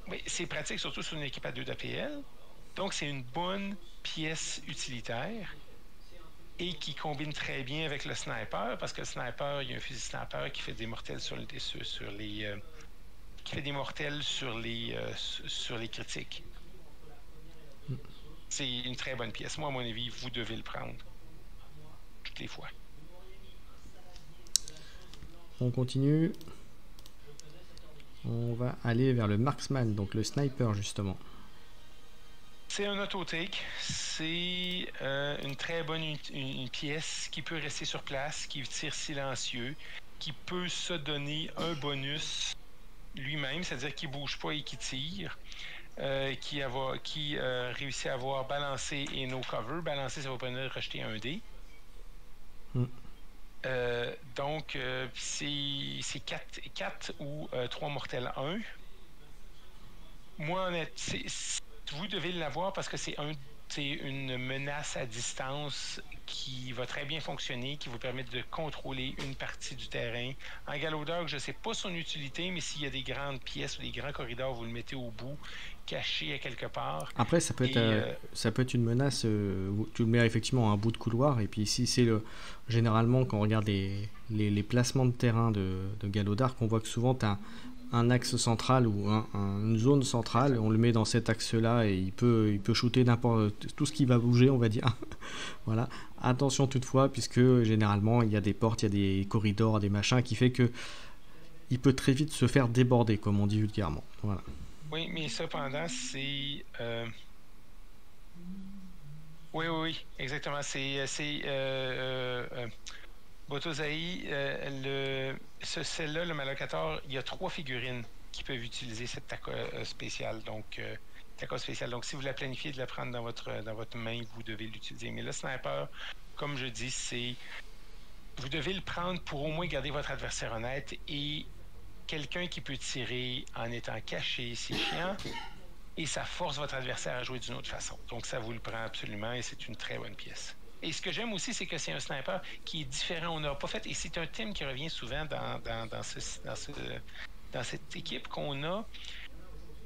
Oui, c'est pratique, surtout sur une équipe à 2 d'APL. Donc, c'est une bonne pièce utilitaire et qui combine très bien avec le sniper, parce que le sniper, il y a un fusil sniper qui fait des mortels sur les critiques. C'est une très bonne pièce. Moi, à mon avis, vous devez le prendre toutes les fois. On continue. On va aller vers le marksman, donc le sniper justement. C'est un auto-take. C'est une très bonne une pièce qui peut rester sur place, qui tire silencieux, qui peut se donner un bonus lui-même, c'est-à-dire qu'il ne bouge pas et qu'il tire. qui réussit à avoir balancé et no cover. Balancer, ça va permettre de rejeter un dé. Donc, c'est 4 ou 3 mortels 1. Moi, honnêtement, vous devez l'avoir parce que c'est une menace à distance qui va très bien fonctionner, qui vous permet de contrôler une partie du terrain. En Galodog, je ne sais pas son utilité, mais s'il y a des grandes pièces ou des grands corridors, vous le mettez au bout, caché à quelque part. Après, ça peut être une menace. Tu le mets effectivement à un bout de couloir. Et puis ici, généralement, quand on regarde les placements de terrain de Galodark, on voit que souvent, tu as un axe central ou une zone centrale. On le met dans cet axe-là et il peut shooter n'importe tout ce qui va bouger, on va dire. Voilà. Attention toutefois, puisque généralement, il y a des portes, il y a des corridors, des machins, qui fait que il peut très vite se faire déborder, comme on dit vulgairement. Voilà. Oui, mais cependant, c'est... Oui, exactement. Botozai, celle-là, le Malocator, il y a 3 figurines qui peuvent utiliser cette TACA spéciale. Donc, TACA spéciale. Donc, si vous la planifiez de la prendre dans votre main, vous devez l'utiliser. Mais le sniper, comme je dis, vous devez le prendre pour au moins garder votre adversaire honnête et quelqu'un qui peut tirer en étant caché, c'est chiant. Et ça force votre adversaire à jouer d'une autre façon. Donc, ça vous le prend absolument et c'est une très bonne pièce. Et ce que j'aime aussi, c'est que c'est un sniper qui est différent. On n'a pas fait, et c'est un thème qui revient souvent dans cette équipe, qu'on a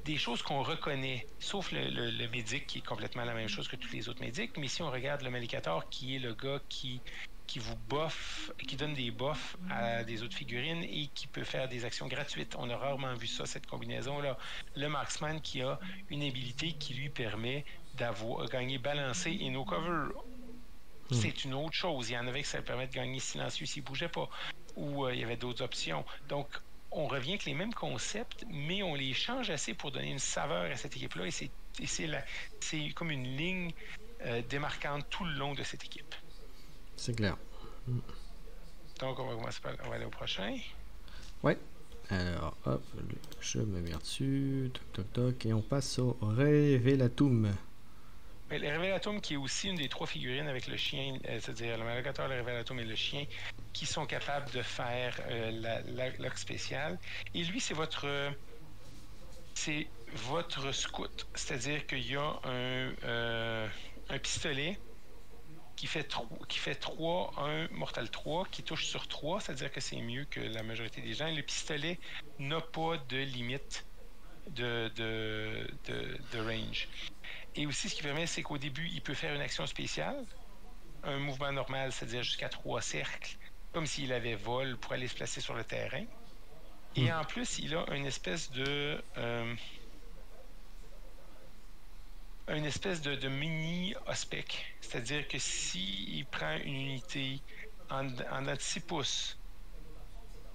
des choses qu'on reconnaît, sauf le médic qui est complètement la même chose que tous les autres médics. Mais si on regarde le Malicator, qui est le gars qui vous buff, qui donne des buffs à des autres figurines et qui peut faire des actions gratuites. On a rarement vu ça, cette combinaison-là. Le Marksman qui a une habilité qui lui permet d'avoir gagné balancé et no cover. C'est une autre chose. Il y en avait que ça permet de gagner silencieux s'il ne bougeait pas. Ou il y avait d'autres options. Donc, on revient avec les mêmes concepts, mais on les change assez pour donner une saveur à cette équipe-là. Et c'est comme une ligne démarquante tout le long de cette équipe. C'est clair. Donc, on va aller au prochain. Ouais. Alors, hop, je me mets dessus. Toc, toc, toc. Et on passe au Révélatum. Le Révélatum, qui est aussi une des 3 figurines avec le chien, c'est-à-dire le Malocator, le Révélatum et le chien, qui sont capables de faire lock spécial. Et lui, c'est votre scout. C'est-à-dire qu'il y a un pistolet qui fait 3, un Mortal 3, qui touche sur 3, c'est-à-dire que c'est mieux que la majorité des gens. Et le pistolet n'a pas de limite de range. Et aussi, ce qui permet, c'est qu'au début, il peut faire une action spéciale, un mouvement normal, c'est-à-dire jusqu'à 3 cercles, comme s'il avait vol pour aller se placer sur le terrain. Et en plus, il a une espèce de mini ospec. C'est-à-dire que s'il prend une unité en 6 pouces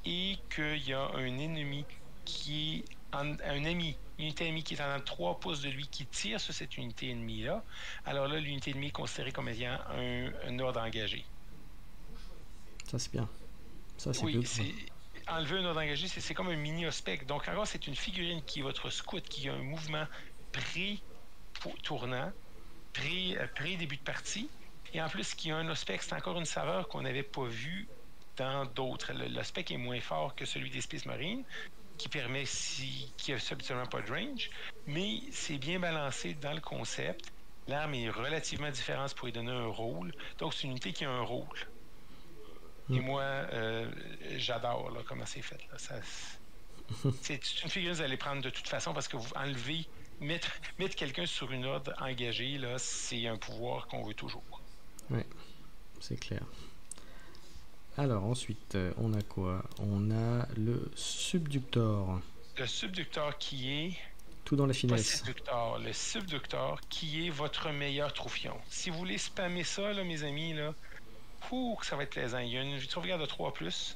et qu'il y a un ennemi qui est une unité ennemie qui est en 3 pouces de lui qui tire sur cette unité ennemie-là, alors là, l'unité ennemie est considérée comme ayant un ordre engagé. Ça, c'est bien. Ça, c'est oui, enlever un ordre engagé, c'est comme un mini-ospec. Donc, encore, c'est une figurine qui est votre scout, qui a un mouvement pré-tournant, pré-début de partie. Et en plus, qui a un ospec, c'est encore une saveur qu'on n'avait pas vue dans d'autres. L'ospec est moins fort que celui des Space Marines, qui permet qui n'a absolument pas de range, mais c'est bien balancé dans le concept. L'arme est relativement différente pour lui donner un rôle. Donc, c'est une unité qui a un rôle. Et moi, j'adore là, comment c'est fait. Là. C'est une figurine que vous allez prendre de toute façon parce que vous enlevez, mettre quelqu'un sur une ordre engagée, là, c'est un pouvoir qu'on veut toujours. Oui, c'est clair. Alors ensuite, on a quoi? On a le Subductor. Le Subductor qui est... Tout dans la finesse. Le Subductor qui est votre meilleur troufion. Si vous voulez spammer ça, là, mes amis, là, ça va être plaisant. Il y a une sauvegarde de 3+.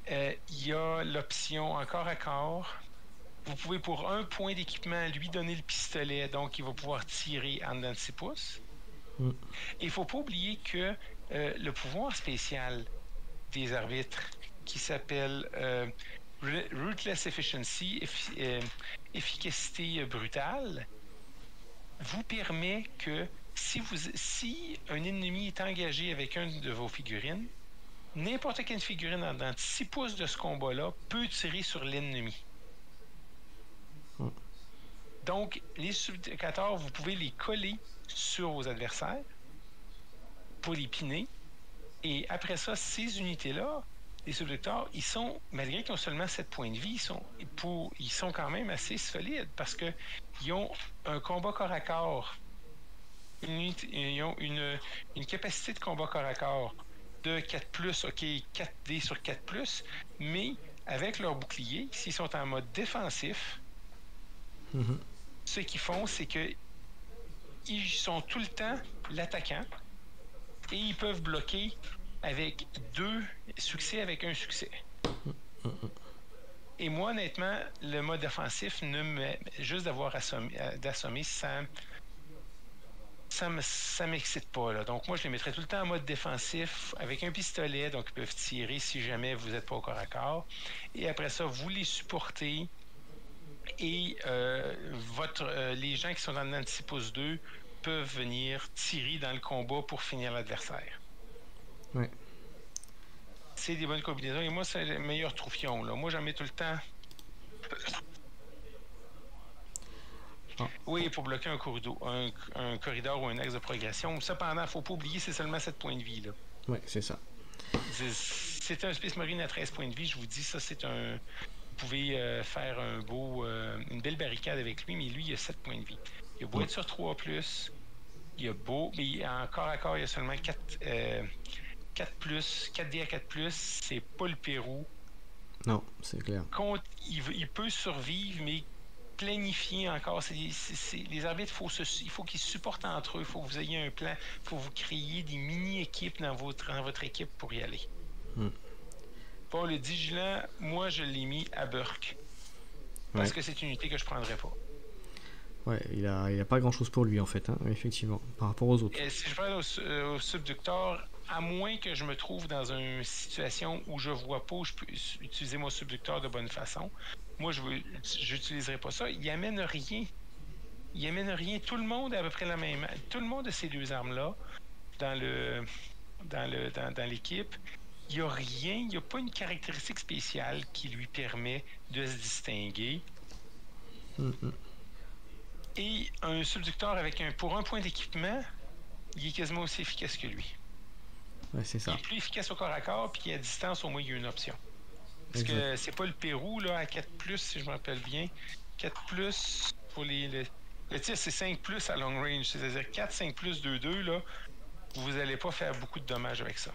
Il y a l'option encore à corps. Vous pouvez pour 1 point d'équipement lui donner le pistolet, donc il va pouvoir tirer en dedans de 6 pouces. Et il ne faut pas oublier que le pouvoir spécial des arbitres, qui s'appelle Ruthless Efficiency, efficacité brutale, vous permet que si un ennemi est engagé avec un de vos figurines, n'importe quelle figurine dans 6 pouces de ce combat-là peut tirer sur l'ennemi. Donc, les subdicateurs, vous pouvez les coller sur vos adversaires pour les piner. Et après ça, ces unités-là, les subdicteurs, ils sont, malgré qu'ils ont seulement 7 points de vie, ils sont quand même assez solides parce qu'ils ont un combat corps à corps. Ils ont une capacité de combat corps à corps de 4+, OK, 4D sur 4+, mais avec leur bouclier, s'ils sont en mode défensif, ce qu'ils font, c'est que ils sont tout le temps l'attaquant et ils peuvent bloquer avec 2 succès avec un succès. Et moi, honnêtement, le mode offensif, juste d'assommer, ça m'excite pas. Là. Donc, moi, je les mettrais tout le temps en mode défensif avec un pistolet, donc ils peuvent tirer si jamais vous n'êtes pas au corps à corps. Et après ça, vous les supportez. Et les gens qui sont dans le 96 pouces 2 peuvent venir tirer dans le combat pour finir l'adversaire. Ouais. C'est des bonnes combinaisons. Et moi, c'est le meilleur troufion. Là. Moi, j'en mets tout le temps. Oui, pour bloquer un corridor ou un axe de progression. Cependant, il ne faut pas oublier, c'est seulement 7 points de vie. Oui, c'est ça. C'est un Space Marine à 13 points de vie. Je vous dis, ça, c'est un... Vous pouvez faire une belle barricade avec lui, mais lui, il a 7 points de vie. Il a beau être sur 3+, il a beau... Mais encore à corps, il y a seulement 4+, 4D à 4+, c'est pas le Pérou. Non, c'est clair. Il peut survivre, mais planifier encore. Les arbitres, il faut qu'ils supportent entre eux. Il faut que vous ayez un plan. Il faut que vous créiez des mini-équipes dans votre équipe pour y aller. Bon, le Digilant, moi, je l'ai mis à Burke. Parce que c'est une unité que je ne prendrais pas. Ouais, il a pas grand-chose pour lui, en fait, hein, effectivement, par rapport aux autres. Et si je prends au subducteur, à moins que je me trouve dans une situation où je vois pas où je peux utiliser mon subducteur de bonne façon, moi, je n'utiliserai pas ça. Il amène rien. Il amène rien. Tout le monde a à peu près la même... Tout le monde a ces 2 armes-là dans l'équipe. Il n'y a rien, il n'y a pas une caractéristique spéciale qui lui permet de se distinguer. Et un subducteur pour un point d'équipement, il est quasiment aussi efficace que lui. Ouais, c'est ça. Il est plus efficace au corps à corps, puis à distance, au moins, il y a une option. Parce que c'est pas le Pérou, là, à 4+, si je me rappelle bien. 4+, pour le tir, c'est 5+ à long range. C'est-à-dire 4, 5+, 2, 2, là, vous n'allez pas faire beaucoup de dommages avec ça.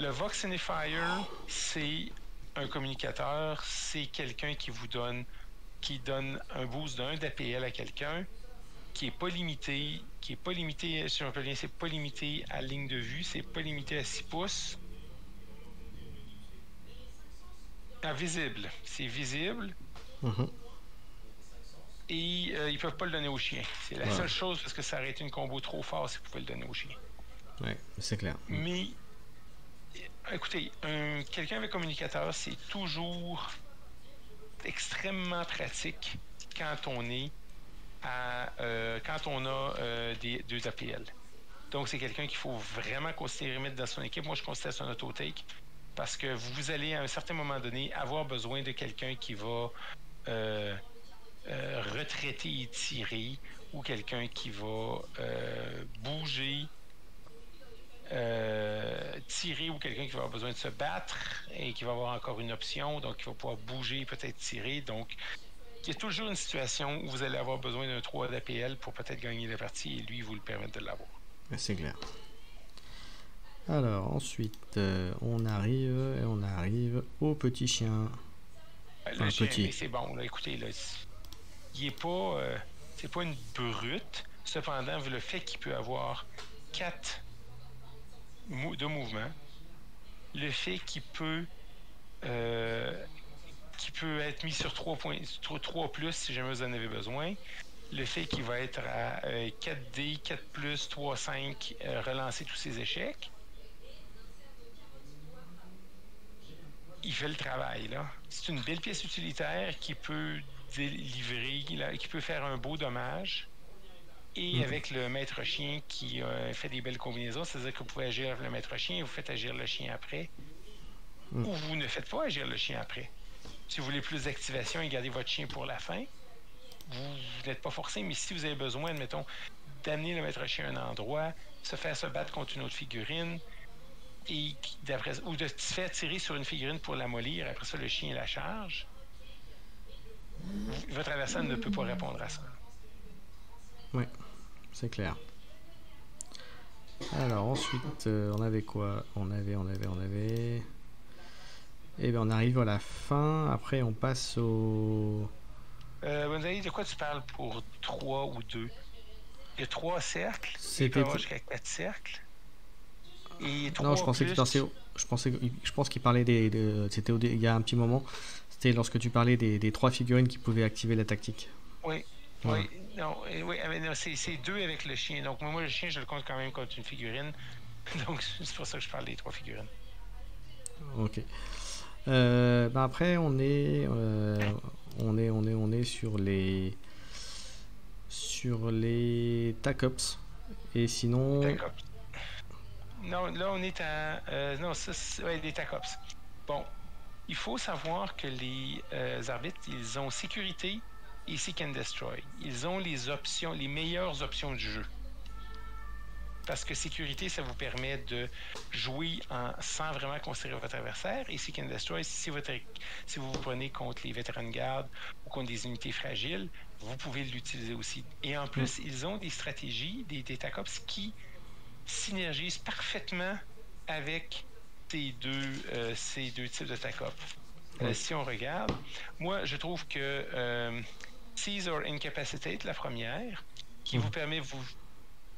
Le Vox Signifier, c'est un communicateur, c'est quelqu'un qui donne un boost d'1 d'APL à quelqu'un, qui n'est pas limité, si je me rappelle bien, c'est pas limité à ligne de vue, c'est pas limité à 6 pouces. Visible, c'est visible. Et ils peuvent pas le donner au chien. C'est la seule chose, parce que ça aurait été une combo trop fort si vous pouvez le donner au chien. Ouais, c'est clair. Mais écoutez, quelqu'un avec communicateur, c'est toujours extrêmement pratique quand on a des 2 APL. Donc, c'est quelqu'un qu'il faut vraiment considérer mettre dans son équipe. Moi, je considère son auto-take parce que vous allez, à un certain moment donné, avoir besoin de quelqu'un qui va retraiter et tirer, ou quelqu'un qui va bouger, tirer, ou quelqu'un qui va avoir besoin de se battre et qui va avoir encore une option, donc il va pouvoir bouger, peut-être tirer. Donc, il y a toujours une situation où vous allez avoir besoin d'un 3 d'APL pour peut-être gagner la partie, et lui, vous le permettre de l'avoir. C'est clair. Alors, ensuite, on arrive au petit chien. Le chien, mais c'est bon, là, écoutez, là, il est pas... c'est pas une brute. Cependant, le fait qu'il peut avoir 4 de mouvement, le fait qu'il peut être mis sur 3 plus si jamais vous en avez besoin, le fait qu'il va être à 4D, 4+, 3, 5, relancer tous ses échecs. il fait le travail, là. C'est une belle pièce utilitaire qui peut délivrer, qui peut faire un beau dommage. Et avec le maître chien qui fait des belles combinaisons, c'est-à-dire que vous pouvez agir le maître chien et vous faites agir le chien après. Ou vous ne faites pas agir le chien après. Si vous voulez plus d'activation et garder votre chien pour la fin, vous n'êtes pas forcé, mais si vous avez besoin, admettons, d'amener le maître chien à un endroit, se faire se battre contre une autre figurine, ou de se faire tirer sur une figurine pour l'amollir, après ça, le chien la charge, votre adversaire ne peut pas répondre à ça. Oui, c'est clair. Alors ensuite, on avait quoi? On avait... Et bien on arrive à la fin, après on passe au... Bonzaï, de quoi tu parles pour 3 ou 2? Il y a 3 cercles, il peut y avoir jusqu'à 4 cercles. Et 3 non, je pensais plus... je pense qu'il parlait c'était il y a un petit moment, c'était lorsque tu parlais des 3 figurines qui pouvaient activer la tactique. Oui, voilà. Oui, non, c'est 2 avec le chien. Donc moi, le chien, je le compte quand même comme une figurine. Donc c'est pour ça que je parle des 3 figurines. Ok. Après, on est sur les TACOPS. Et sinon... TACOPS. Non, là, on est à... non, ça, c'est des TACOPS. Bon, il faut savoir que les arbitres, ils ont sécurité et Seek and Destroy. Ils ont les options, les meilleures options du jeu. Parce que sécurité, ça vous permet de jouer sans vraiment considérer votre adversaire. Et Seek and Destroy, si vous vous prenez contre les vétérans de garde ou contre des unités fragiles, vous pouvez l'utiliser aussi. Et en plus, ils ont des stratégies, des TACOPS qui synergisent parfaitement avec ces deux types de TACOPS. Si on regarde, moi, je trouve que Seize or Incapacitate, la première, qui vous permet de vous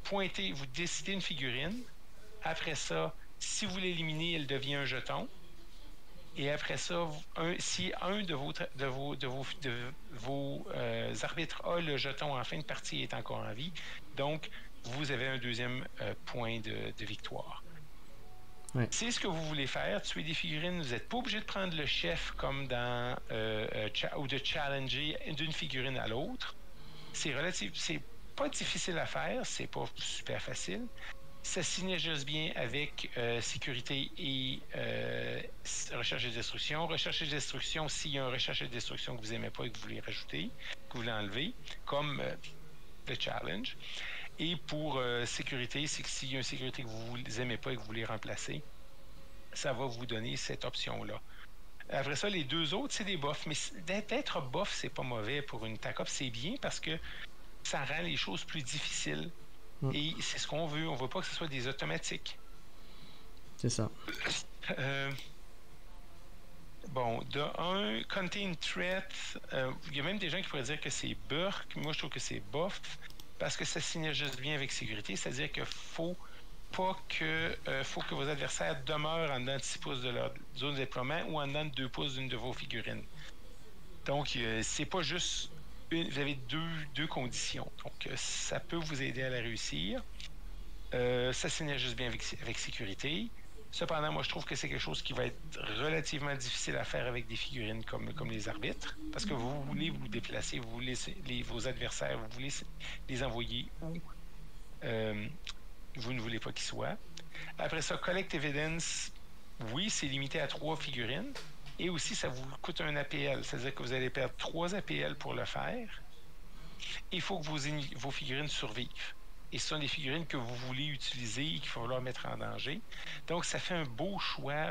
pointer, vous décidez une figurine. Après ça, si vous l'éliminez, elle devient un jeton. Et après ça, si un de vos arbitres a le jeton en fin de partie et est encore en vie, donc vous avez un deuxième point de victoire. Ouais. C'est ce que vous voulez faire, tuer des figurines. Vous n'êtes pas obligé de prendre le chef comme dans ou de challenger d'une figurine à l'autre. C'est pas difficile à faire, c'est pas super facile. Ça synergise bien avec sécurité et recherche et destruction. Recherche et destruction, s'il y a un recherche et destruction que vous n'aimez pas et que vous voulez rajouter, que vous voulez enlever, comme le challenge. Et pour sécurité, c'est que s'il y a une sécurité que vous n'aimez pas et que vous voulez remplacer, ça va vous donner cette option-là. Après ça, les deux autres, c'est des buffs. Mais d'être buff, c'est pas mauvais pour une TACOP. C'est bien parce que ça rend les choses plus difficiles. Et c'est ce qu'on veut. On veut pas que ce soit des automatiques. C'est ça. Bon, de un, Contain Threat, il y a même des gens qui pourraient dire que c'est burk. Moi, je trouve que c'est buff parce que ça synergise bien avec sécurité. C'est-à-dire qu'il faut que vos adversaires demeurent en dedans de 6 pouces de leur zone de déploiement ou en dedans de 2 pouces d'une de vos figurines. Donc, c'est pas juste... vous avez deux conditions. Donc, ça peut vous aider à la réussir. Ça synergise bien avec sécurité. Cependant, moi, je trouve que c'est quelque chose qui va être relativement difficile à faire avec des figurines comme les arbitres, parce que vous voulez vous déplacer, vous voulez vos adversaires, vous voulez les envoyer où vous ne voulez pas qu'ils soient. Après ça, Collect Evidence, oui, c'est limité à 3 figurines, et aussi, ça vous coûte un APL, c'est-à-dire que vous allez perdre 3 APL pour le faire. Il faut que vos figurines survivent. Et ce sont des figurines que vous voulez utiliser et qu'il faut leur mettre en danger. Donc, ça fait un beau choix,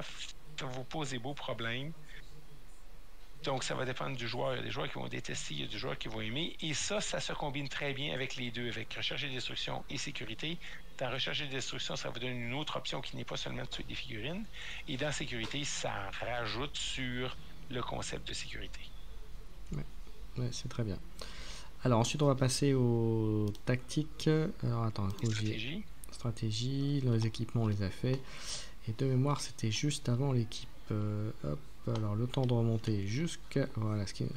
ça vous pose des beaux problèmes. Donc, ça va dépendre du joueur. Il y a des joueurs qui vont détester, il y a des joueurs qui vont aimer. Et ça se combine très bien avec les deux, avec recherche et destruction et sécurité. Dans recherche et destruction, ça vous donne une autre option qui n'est pas seulement de tuer des figurines. Et dans sécurité, ça rajoute sur le concept de sécurité. Ouais, c'est très bien. Alors ensuite on va passer aux tactiques. Alors attends, stratégie, les équipements on les a fait. Et de mémoire c'était juste avant l'équipe. Hop, alors le temps de remonter jusqu'à voilà ce qui est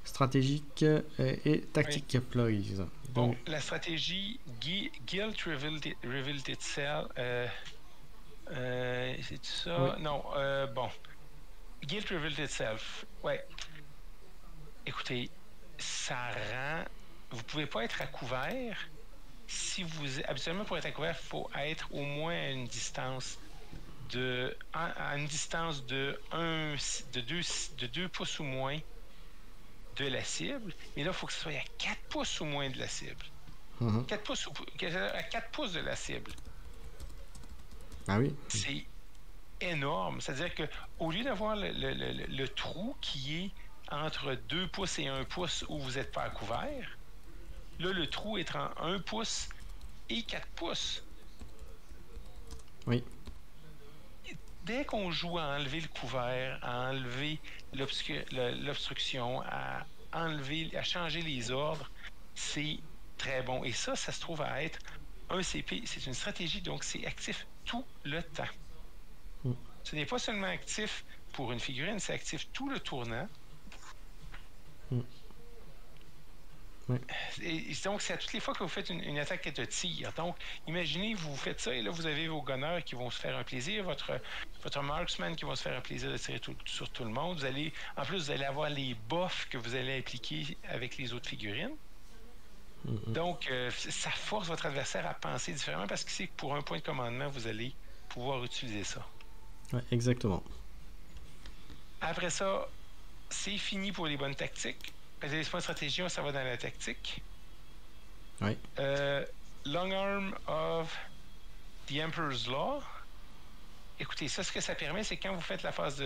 stratégique et tactique ploys. Bon, la stratégie Guilt Revealed Itself. C'est ça? Oui. Non, bon. Guilt Revealed Itself. Ouais. Écoutez, ça rend... Vous pouvez pas être à couvert. Si vous... Habituellement, pour être à couvert, il faut être au moins à une distance à une distance de 2 pouces ou moins de la cible. Mais là, il faut que ce soit à 4 pouces ou moins de la cible. 4 pouces à 4 pouces de la cible. Ah oui. C'est énorme. C'est-à-dire qu'au lieu d'avoir le trou qui est entre 2 pouces et 1 pouce où vous n'êtes pas à couvert, là, le trou est entre 1 pouce et 4 pouces. Oui. Dès qu'on joue à enlever le couvert, à enlever l'obstruction, à changer les ordres, c'est très bon. Et ça se trouve à être un CP. C'est une stratégie, donc c'est actif tout le temps. Ce n'est pas seulement actif pour une figurine, c'est actif tout le tournant. Ouais. Et donc, c'est à toutes les fois que vous faites une attaque de tir. Donc, imaginez, vous faites ça et là, vous avez vos gunners qui vont se faire un plaisir, votre marksman qui va se faire un plaisir de tirer sur tout le monde. En plus, vous allez avoir les buffs que vous allez appliquer avec les autres figurines. Donc, ça force votre adversaire à penser différemment parce qu'il sait que pour un point de commandement, vous allez pouvoir utiliser ça. Ouais, exactement. Après ça, c'est fini pour les bonnes tactiques. Les points de stratégie, ça va dans la tactique. Oui. Long Arm of the Emperor's Law. Écoutez, ça, ce que ça permet, c'est quand vous faites la phase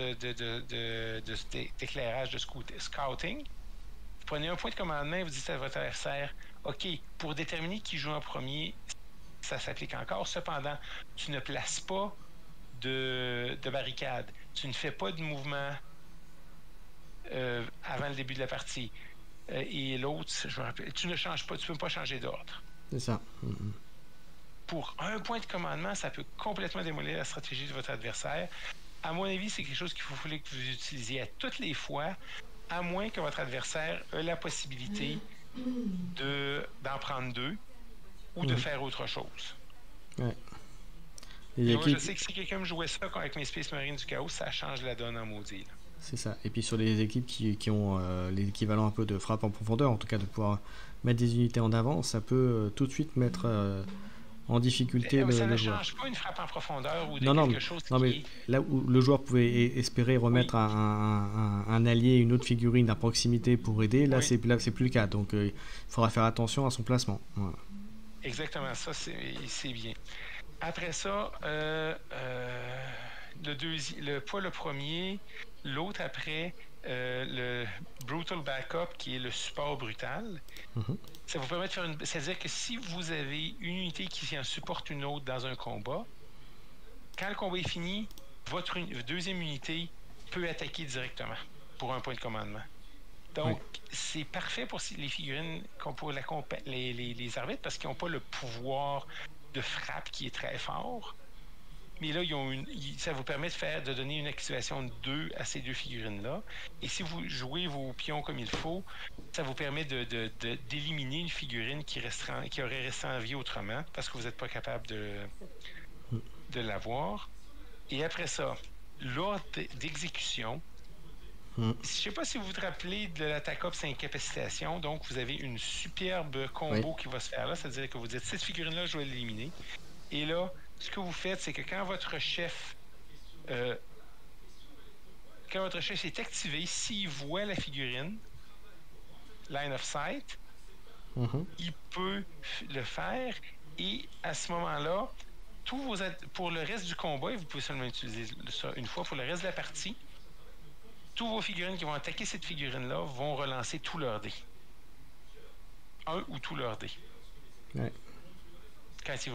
d'éclairage, de scouting, vous prenez un point de commandement et vous dites à votre adversaire, OK, pour déterminer qui joue en premier, ça s'applique encore. Cependant, tu ne places pas de barricade. Tu ne fais pas de mouvement avant le début de la partie. Et l'autre, je me rappelle, tu ne changes pas, tu ne peux pas changer d'ordre. C'est ça. Pour un point de commandement, ça peut complètement démolir la stratégie de votre adversaire. À mon avis, c'est quelque chose qu'il faut que vous utilisiez à toutes les fois, à moins que votre adversaire ait la possibilité d'en prendre 2 ou de faire autre chose. Ouais. Moi, je sais que si quelqu'un me jouait ça avec mes Space Marines du Chaos, ça change la donne en maudit. Là. C'est ça. Et puis sur les équipes qui ont l'équivalent un peu de frappe en profondeur, en tout cas de pouvoir mettre des unités en avant, ça peut tout de suite mettre en difficulté le joueur. Ça ne change pas une frappe en profondeur ou quelque chose mais là où le joueur pouvait espérer remettre un allié, une autre figurine à proximité pour aider, là c'est plus le cas. Donc il faudra faire attention à son placement. Voilà. Exactement, ça c'est bien. Après ça, le premier, l'autre après, le Brutal Backup, qui est le support brutal. Ça vous permet de faire c'est-à-dire que si vous avez une unité qui en supporte une autre dans un combat, quand le combat est fini, votre deuxième unité peut attaquer directement pour un point de commandement. Donc, c'est parfait pour les figurines, pour les arbitres, parce qu'ils n'ont pas le pouvoir de frappe qui est très fort. Mais là, ça vous permet de donner une activation de 2 à ces 2 figurines-là. Et si vous jouez vos pions comme il faut, ça vous permet d'éliminer une figurine qui aurait resté en vie autrement, parce que vous n'êtes pas capable de l'avoir. Et après ça, l'ordre d'exécution. Je ne sais pas si vous vous rappelez de l'attaque ops incapacitation. Donc, vous avez une superbe combo qui va se faire là. C'est-à-dire que vous dites, cette figurine-là, je vais l'éliminer. Et là, ce que vous faites, c'est que quand votre chef est activé, s'il voit la figurine, line of sight, il peut le faire. Et à ce moment-là, pour le reste du combat, et vous pouvez seulement utiliser ça une fois, pour le reste de la partie, tous vos figurines qui vont attaquer cette figurine-là vont relancer tous leurs dés. Un ou tous leurs dés. Ouais. Quand ils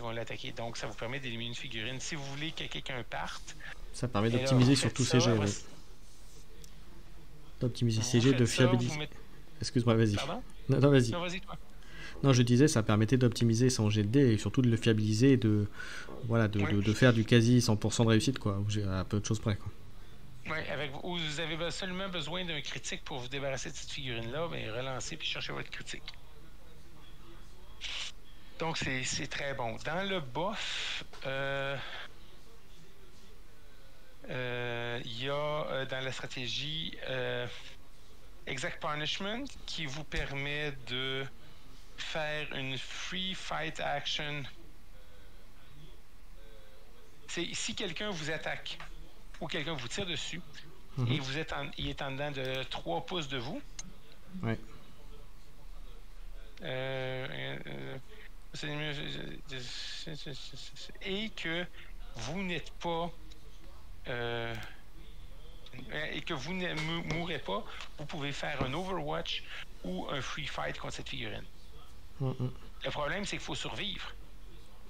vont l'attaquer. Donc, ça vous permet d'éliminer une figurine. Si vous voulez que quelqu'un parte... Ça permet d'optimiser surtout CG. D'optimiser CG, de fiabiliser... Excuse-moi, vas-y. Pardon? Non, vas-y. Non, vas-y, toi. Non, je disais, ça permettait d'optimiser son jet de dés et surtout de le fiabiliser et de faire du quasi 100% de réussite, quoi. À peu de choses près, quoi. Oui, vous avez seulement besoin d'un critique pour vous débarrasser de cette figurine-là, mais relancez puis cherchez votre critique. Donc, c'est très bon. Dans le buff, il y a dans la stratégie Exact Punishment qui vous permet de faire une Free Fight Action. C'est si quelqu'un vous attaque ou quelqu'un vous tire dessus et il est en dedans de 3 pouces de vous. Ouais. Et que vous n'êtes pas et que vous ne mourrez pas, vous pouvez faire un Overwatch ou un Free Fight contre cette figurine. Le problème, c'est qu'il faut survivre.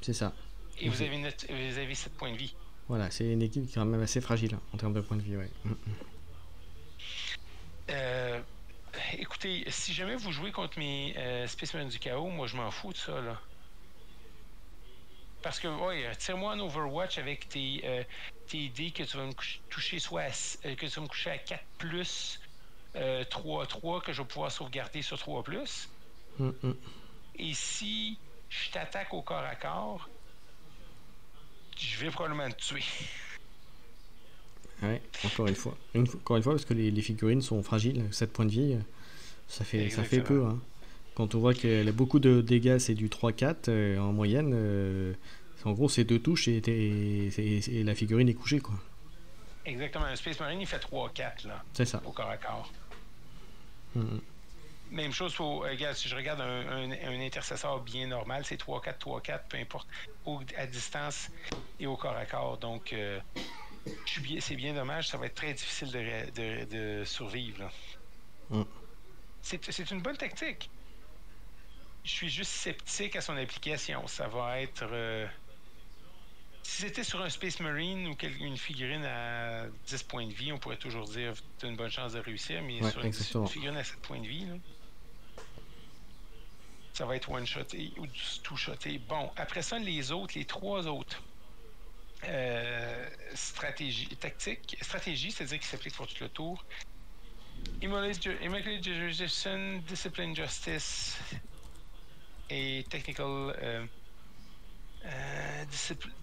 C'est ça. Et vous avez 7 points de vie. Voilà, c'est une équipe qui est quand même assez fragile hein, en termes de points de vie, ouais. Écoutez, si jamais vous jouez contre mes spécimens du chaos, moi je m'en fous de ça, là. Parce que, tire-moi un Overwatch avec tes dés que tu vas me toucher que tu vas me coucher à 4 plus 3-3 que je vais pouvoir sauvegarder sur 3 plus. Et si je t'attaque au corps à corps, je vais probablement te tuer. Ouais, encore une fois. Encore une fois, parce que les figurines sont fragiles, 7 points de vie, ça fait peu. Hein. Quand on voit qu'elle a beaucoup de dégâts, c'est du 3-4 en moyenne. En gros, c'est 2 touches et la figurine est couchée, quoi. Exactement. Un Space Marine, il fait 3-4, là. C'est ça. Au corps à corps. Même chose pour, regarde, si je regarde un intercesseur bien normal, c'est 3-4, 3-4, peu importe, à distance et au corps à corps. Donc, c'est bien dommage, ça va être très difficile de survivre. C'est une bonne tactique. Je suis juste sceptique à son application. Ça va être... si c'était sur un Space Marine ou une figurine à 10 points de vie, on pourrait toujours dire tu as une bonne chance de réussir, mais sur une figurine à 7 points de vie, là, ça va être one-shoté ou two-shoté. Bon, après ça, les 3 autres stratégie, c'est-à-dire qui s'applique pour tout le tour. Immaculate Jurisdiction, Discipline Justice et Technical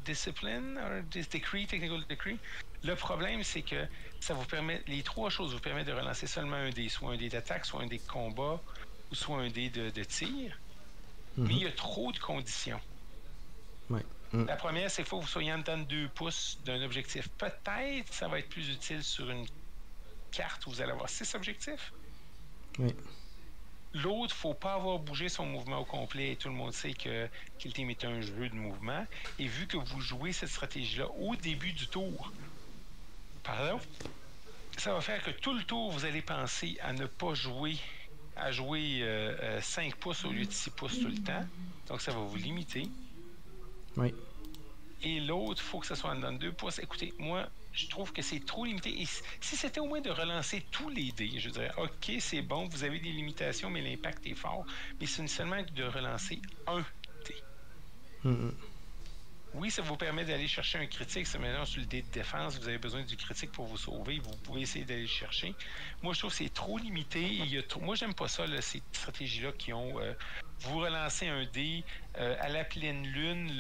Discipline or Decree, Technical Decree. Le problème, c'est que ça vous permet, les 3 choses vous permettent de relancer seulement un dé, soit un dé d'attaque, soit un dé de combat, ou soit un dé de tir. Mais il y a trop de conditions. Ouais. La première, c'est qu'il faut que vous soyez en dedans de 2 pouces d'un objectif. Peut-être ça va être plus utile sur une carte où vous allez avoir 6 objectifs. Oui. L'autre, il ne faut pas avoir bougé son mouvement au complet. Et tout le monde sait que Kill Team est un jeu de mouvement. Et vu que vous jouez cette stratégie-là au début du tour, ça va faire que tout le tour, vous allez penser à ne pas jouer, à jouer 5 pouces au lieu de 6 pouces tout le temps. Donc, ça va vous limiter. Oui. Et l'autre, il faut que ce soit dans 2 pouces. Écoutez, moi, je trouve que c'est trop limité. Et si c'était au moins de relancer tous les dés, je dirais, OK, c'est bon, vous avez des limitations, mais l'impact est fort. Mais c'est seulement de relancer un dé. Oui, ça vous permet d'aller chercher un critique. C'est maintenant sur le dé de défense, vous avez besoin du critique pour vous sauver. Vous pouvez essayer d'aller le chercher. Moi, je trouve que c'est trop limité. Moi, j'aime pas ça, là, ces stratégies-là qui ont... vous relancez un dé à la pleine lune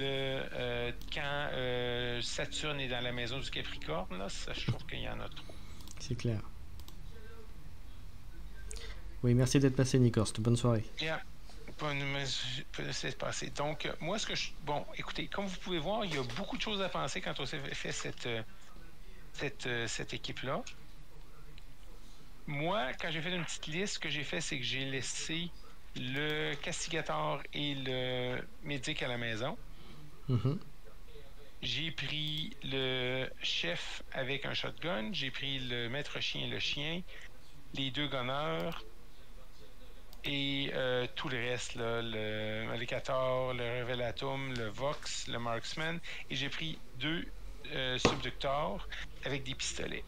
quand Saturne est dans la maison du Capricorne. Là, ça, je trouve qu'il y en a trop. C'est clair. Oui, merci d'être passé, Nikos. Bonne soirée. Yeah. C'est passé. Donc, moi, bon, écoutez, comme vous pouvez voir, il y a beaucoup de choses à penser quand on s'est fait cette équipe-là. Moi, quand j'ai fait une petite liste, ce que j'ai fait, c'est que j'ai laissé le castigator et le médic à la maison. J'ai pris le chef avec un shotgun. J'ai pris le maître chien et le chien. Les 2 gunners. Et tout le reste, là, le Malicator, le Revelatum, le Vox, le Marksman. Et j'ai pris 2 subducteurs avec des pistolets.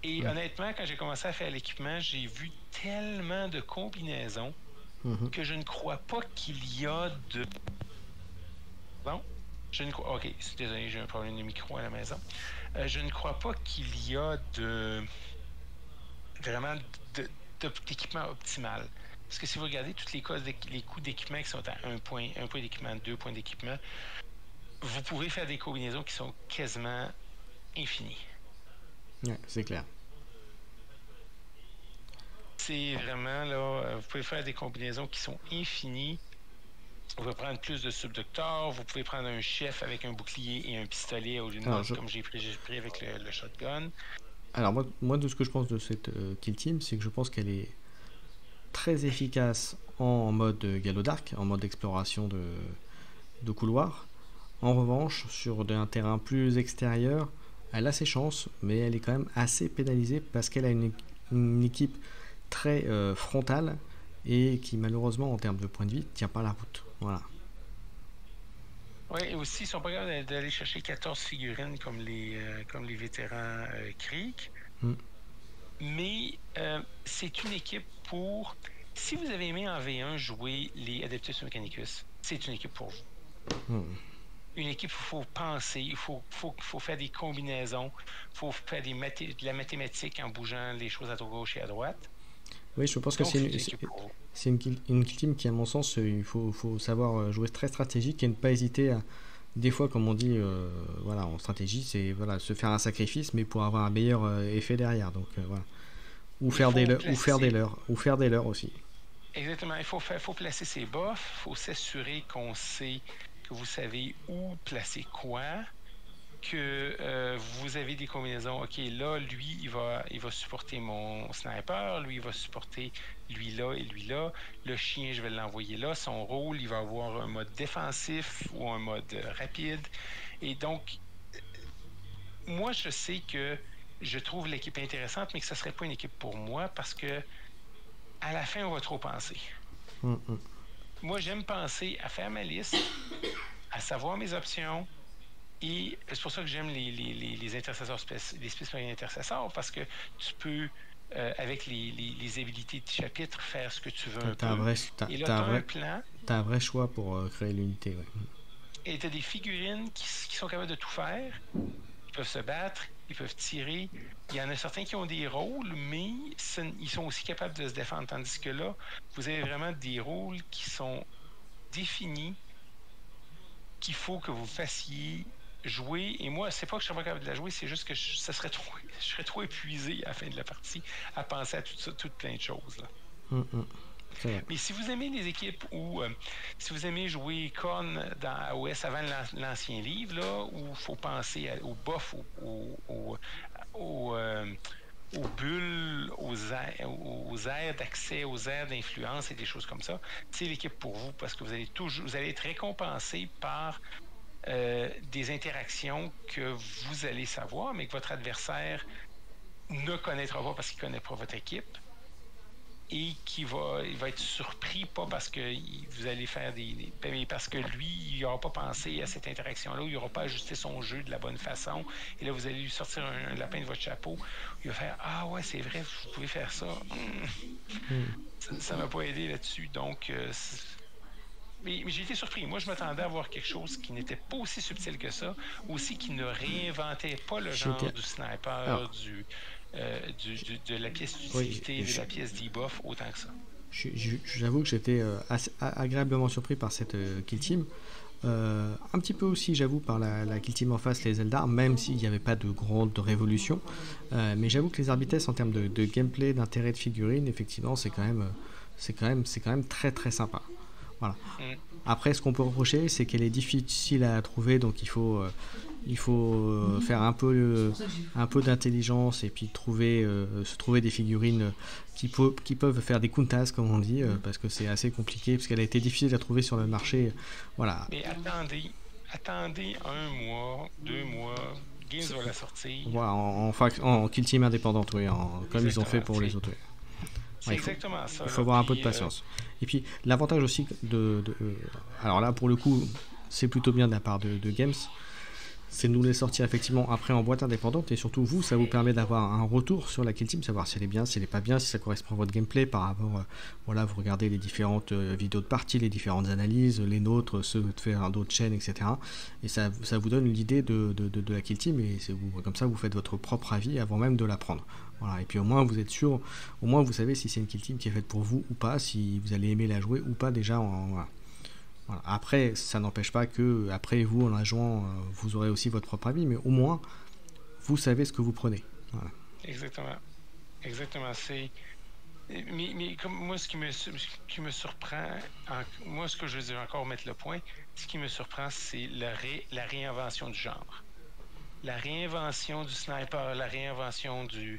Et honnêtement, quand j'ai commencé à faire l'équipement, j'ai vu tellement de combinaisons que je ne crois pas qu'il y a de... Bon, je ne crois... OK, désolé, j'ai un problème de micro à la maison. Je ne crois pas qu'il y a vraiment d'équipement optimal. Parce que si vous regardez tous les coûts d'équipement qui sont à 1 point d'équipement, 2 points d'équipement, vous pouvez faire des combinaisons qui sont quasiment infinies. Ouais, c'est clair. c'est vraiment, là, vous pouvez faire des combinaisons qui sont infinies. Vous pouvez prendre plus de subducteurs, vous pouvez prendre un chef avec un bouclier et un pistolet au lieu de comme j'ai pris avec le shotgun. Alors moi, de ce que je pense de cette Kill Team, c'est que je pense qu'elle est très efficace en mode Gallo Dark, en mode exploration de couloir. En revanche, sur un terrain plus extérieur, elle a ses chances, mais elle est quand même assez pénalisée parce qu'elle a une équipe très frontale et qui malheureusement en termes de points de vie tient pas la route. Voilà. Oui, et aussi, ils sont pas capables d'aller chercher 14 figurines comme les vétérans Krieg. Mais c'est une équipe pour... Si vous avez aimé en V1 jouer les Adeptus Mechanicus, c'est une équipe pour vous. Une équipe où il faut penser, il faut faire des combinaisons, il faut faire de la mathématique en bougeant les choses à gauche et à droite. Oui, je pense que c'est une kill team qui, à mon sens, il faut savoir jouer très stratégique et ne pas hésiter à... Des fois, comme on dit, voilà, en stratégie, c'est se faire un sacrifice, mais pour avoir un meilleur effet derrière. Donc voilà. Ou faire des leurres aussi. Exactement. Il faut placer ses buffs, il faut s'assurer que vous savez où placer quoi, que vous avez des combinaisons. OK, là, lui, il va supporter mon sniper, lui, il va supporter lui là et lui là. Le chien, je vais l'envoyer là. Son rôle, il va avoir un mode défensif ou un mode rapide. Et donc, moi, je sais que je trouve l'équipe intéressante, mais que ce ne serait pas une équipe pour moi parce que à la fin, on va trop penser. Moi, j'aime penser à faire ma liste, à savoir mes options. Et c'est pour ça que j'aime les intercesseurs, les spécialistes intercesseurs, parce que tu peux, avec les habilités de chapitre, faire ce que tu veux et là, tu as un vrai choix pour créer l'unité. Ouais. Et tu as des figurines qui sont capables de tout faire. Ils peuvent se battre, ils peuvent tirer. Il y en a certains qui ont des rôles, mais ils sont aussi capables de se défendre. Tandis que là, vous avez vraiment des rôles qui sont définis, qu'il faut que vous fassiez jouer. Et moi, c'est pas que je serais pas capable de la jouer, c'est juste que je serais trop épuisé à la fin de la partie à penser à tout plein de choses. Là. Mais si vous aimez les équipes où, si vous aimez jouer Con dans AOS avant l'ancien livre, là, où il faut penser aux buffs, aux bulles, aux aires d'accès, aux aires d'influence et des choses comme ça, c'est l'équipe pour vous parce que vous allez être récompensé par des interactions que vous allez savoir, mais que votre adversaire ne connaîtra pas parce qu'il ne connaît pas votre équipe. Et il va être surpris, pas parce que vous allez faire mais parce que lui, il n'aura pas pensé à cette interaction-là, il n'aura pas ajusté son jeu de la bonne façon. Et là, vous allez lui sortir un lapin de votre chapeau. Il va faire « Ah ouais, c'est vrai, vous pouvez faire ça. » Ça ne m'a pas aidé là-dessus. Donc, mais j'ai été surpris. Moi, je m'attendais à voir quelque chose qui n'était pas aussi subtil que ça, aussi qui ne réinventait pas le genre du sniper, de la pièce d'utilité, de la pièce debuff, autant que ça. J'avoue que j'étais agréablement surpris par cette kill team. Un petit peu aussi, j'avoue, par la kill team en face, les Eldar, même s'il n'y avait pas de grande révolution. Mais j'avoue que les Arbites, en termes de gameplay, d'intérêt de figurines, effectivement, c'est quand même très très sympa. Voilà. Après, ce qu'on peut reprocher, c'est qu'elle est difficile à trouver, donc il faut faire un peu d'intelligence et puis se trouver des figurines qui peuvent faire des kuntas, comme on dit, parce que c'est assez compliqué, parce qu'elle a été difficile à trouver sur le marché. Voilà. Mais attendez 1 mois, 2 mois, Games va la sortir. Voilà, en kill team indépendante, oui, comme ils ont fait pour les autres. C'est exactement ça. Il faut avoir un peu de patience. Et puis, l'avantage aussi alors là, pour le coup, c'est plutôt bien de la part de Games, c'est de nous les sortir effectivement après en boîte indépendante, et surtout vous, ça vous permet d'avoir un retour sur la kill team, savoir si elle est bien, si elle n'est pas bien, si ça correspond à votre gameplay par rapport, voilà, vous regardez les différentes vidéos de partie, les différentes analyses, les nôtres, ceux de faire d'autres chaînes, etc. Et ça vous donne l'idée de la kill team, et comme ça vous faites votre propre avis avant même de la prendre. Voilà, et puis au moins vous êtes sûr, au moins vous savez si c'est une kill team qui est faite pour vous ou pas, si vous allez aimer la jouer ou pas déjà. Voilà. Après, ça n'empêche pas que après vous, en la jouant, vous aurez aussi votre propre avis, mais au moins vous savez ce que vous prenez. Voilà. Exactement. Mais comme moi, qui me surprend, moi, ce que je veux dire encore mettre le point, ce qui me surprend, c'est la réinvention du genre. La réinvention du sniper, la réinvention de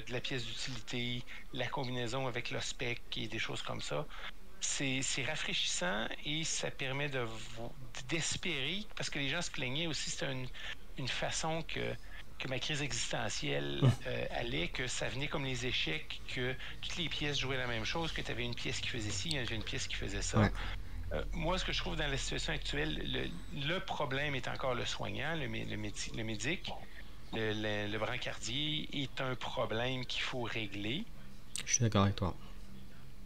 la pièce d'utilité, la combinaison avec le spec et des choses comme ça. C'est rafraîchissant et ça permet d'espérer, parce que les gens se plaignaient aussi, c'était une façon que ma crise existentielle allait, que ça venait comme les échecs, que toutes les pièces jouaient la même chose, que tu avais une pièce qui faisait ci, une pièce qui faisait ça. Ouais. Moi, ce que je trouve dans la situation actuelle, le problème est encore le soignant, le médic, le brancardier est un problème qu'il faut régler. Je suis d'accord avec toi.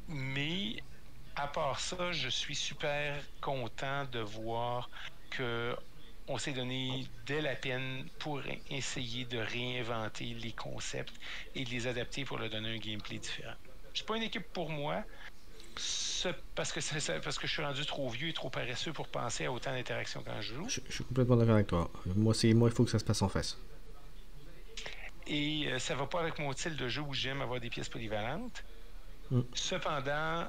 Mais à part ça, je suis super content de voir que on s'est donné de la peine pour essayer de réinventer les concepts et de les adapter pour leur donner un gameplay différent. Je suis pas une équipe pour moi, parce que je suis rendu trop vieux et trop paresseux pour penser à autant d'interactions quand je joue. Je suis complètement d'accord avec toi. Moi, il faut que ça se passe en face. Et ça va pas avec mon style de jeu où j'aime avoir des pièces polyvalentes. Cependant,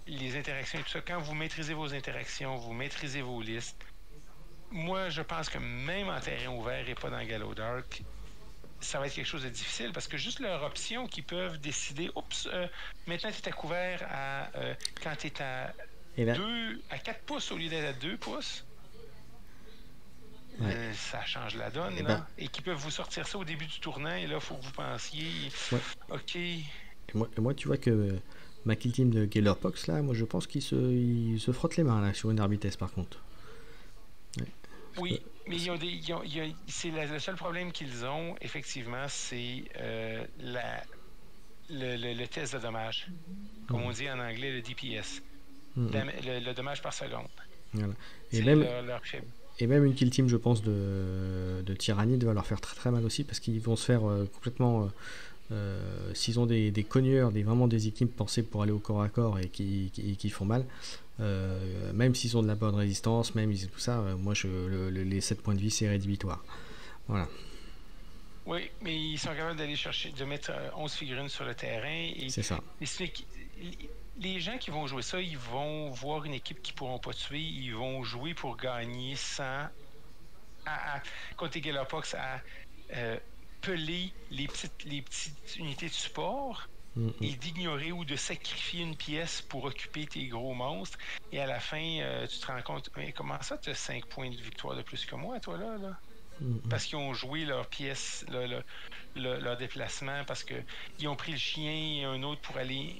les interactions et tout ça, quand vous maîtrisez vos interactions, vous maîtrisez vos listes, moi, je pense que même en terrain ouvert et pas dans Gallo Dark, ça va être quelque chose de difficile parce que juste leur option qu'ils peuvent décider, oups, maintenant tu es à couvert quand tu es à 4 pouces au lieu d'être à 2 pouces. Ouais. Ça change la donne. Et qu'ils peuvent vous sortir ça au début du tournant et là, il faut que vous pensiez, OK. Et moi, tu vois que ma kill team de Gellerpox, là, moi je pense qu'il se frotte les mains là, sur une arbitesse par contre. Ouais. Oui, mais c'est le seul problème qu'ils ont, effectivement, c'est le test de dommage. Comme on dit en anglais, le DPS. Le dommage par seconde. Voilà. C'est leur faible. Et même une kill team, je pense, de Tyrannide va leur faire très très mal aussi parce qu'ils vont se faire complètement. S'ils ont des cogneurs, vraiment des équipes pensées pour aller au corps à corps et qui font mal, même s'ils ont de la bonne résistance, même tout ça, moi les 7 points de vie c'est rédhibitoire. Voilà. Oui, mais ils sont capables d'aller chercher, de mettre 11 figurines sur le terrain. C'est ça. Les gens qui vont jouer ça, ils vont voir une équipe qu'ils ne pourront pas tuer, ils vont jouer pour gagner sans, contre les Gellerpox, à peler les petites unités de support et d'ignorer ou de sacrifier une pièce pour occuper tes gros monstres. Et à la fin, tu te rends compte, mais comment ça, tu as 5 points de victoire de plus que moi, toi, là? Parce qu'ils ont joué leur pièce, leur déplacement, parce qu'ils ont pris le chien et un autre pour aller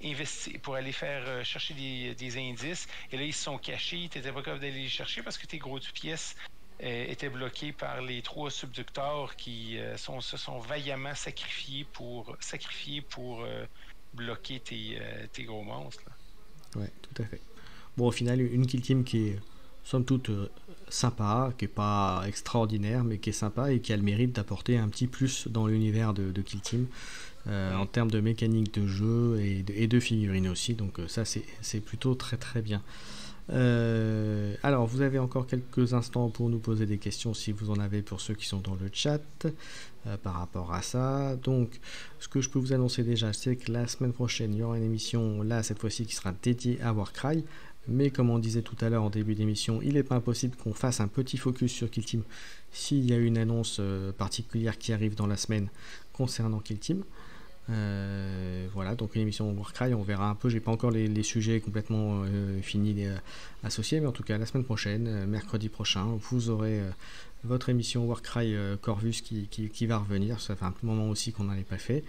investir, pour aller faire chercher des indices. Et là, ils se sont cachés. Tu n'étais pas capable d'aller les chercher parce que tes gros pièces étaient bloqués par les 3 subducteurs qui se sont vaillamment sacrifiés pour bloquer tes gros monstres. Là. Ouais, tout à fait. Bon, au final, une kill team qui est somme toute sympa, qui est pas extraordinaire, mais qui est sympa et qui a le mérite d'apporter un petit plus dans l'univers de kill team en termes de mécanique de jeu et de figurines aussi. Donc ça, c'est plutôt très très bien. Alors, vous avez encore quelques instants pour nous poser des questions si vous en avez pour ceux qui sont dans le chat par rapport à ça. Donc, ce que je peux vous annoncer déjà, c'est que la semaine prochaine, il y aura une émission là, cette fois-ci, qui sera dédiée à Warcry. Mais comme on disait tout à l'heure en début d'émission, il n'est pas impossible qu'on fasse un petit focus sur Kill Team s'il y a une annonce particulière qui arrive dans la semaine concernant Kill Team. Voilà, donc une émission Warcry, on verra un peu. J'ai pas encore les sujets complètement finis associés, mais en tout cas la semaine prochaine, mercredi prochain, vous aurez votre émission Warcry Corvus qui va revenir. Ça fait un petit moment aussi qu'on n'en avait pas fait.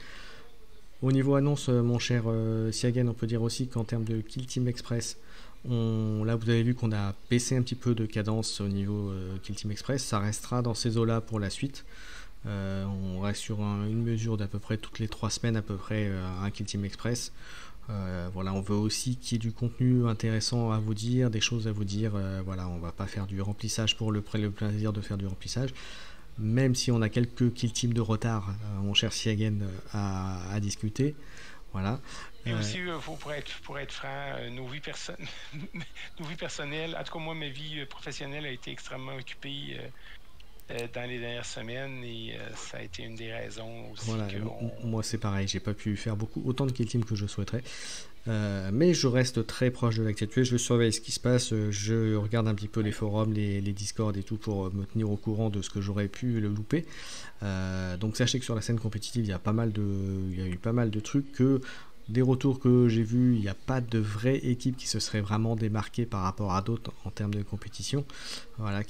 Au niveau annonce, mon cher Siagen, on peut dire aussi qu'en termes de Kill Team Express, là vous avez vu qu'on a baissé un petit peu de cadence au niveau Kill Team Express. Ça restera dans ces eaux-là pour la suite. On reste sur une mesure d'à peu près toutes les 3 semaines à peu près un Kill Team Express. Voilà, on veut aussi qu'il y ait du contenu intéressant à vous dire, des choses à vous dire. Voilà, on va pas faire du remplissage pour le plaisir de faire du remplissage. Même si on a quelques kill teams de retard, mon cher Siagen, à discuter. Voilà. Et aussi, pour être franc, nos vies personnelles, en tout cas moi, ma vie professionnelle a été extrêmement occupée dans les dernières semaines et ça a été une des raisons aussi Voilà, que moi c'est pareil, j'ai pas pu faire autant de kill team que je souhaiterais. Mais je reste très proche de l'actu actuelle, je surveille ce qui se passe, je regarde un petit peu les forums, les Discord et tout pour me tenir au courant de ce que j'aurais pu le louper. Donc sachez que sur la scène compétitive, il y a eu pas mal de trucs que des retours que j'ai vus, il n'y a pas de vraie équipe qui se serait vraiment démarquée par rapport à d'autres en termes de compétition. Voilà,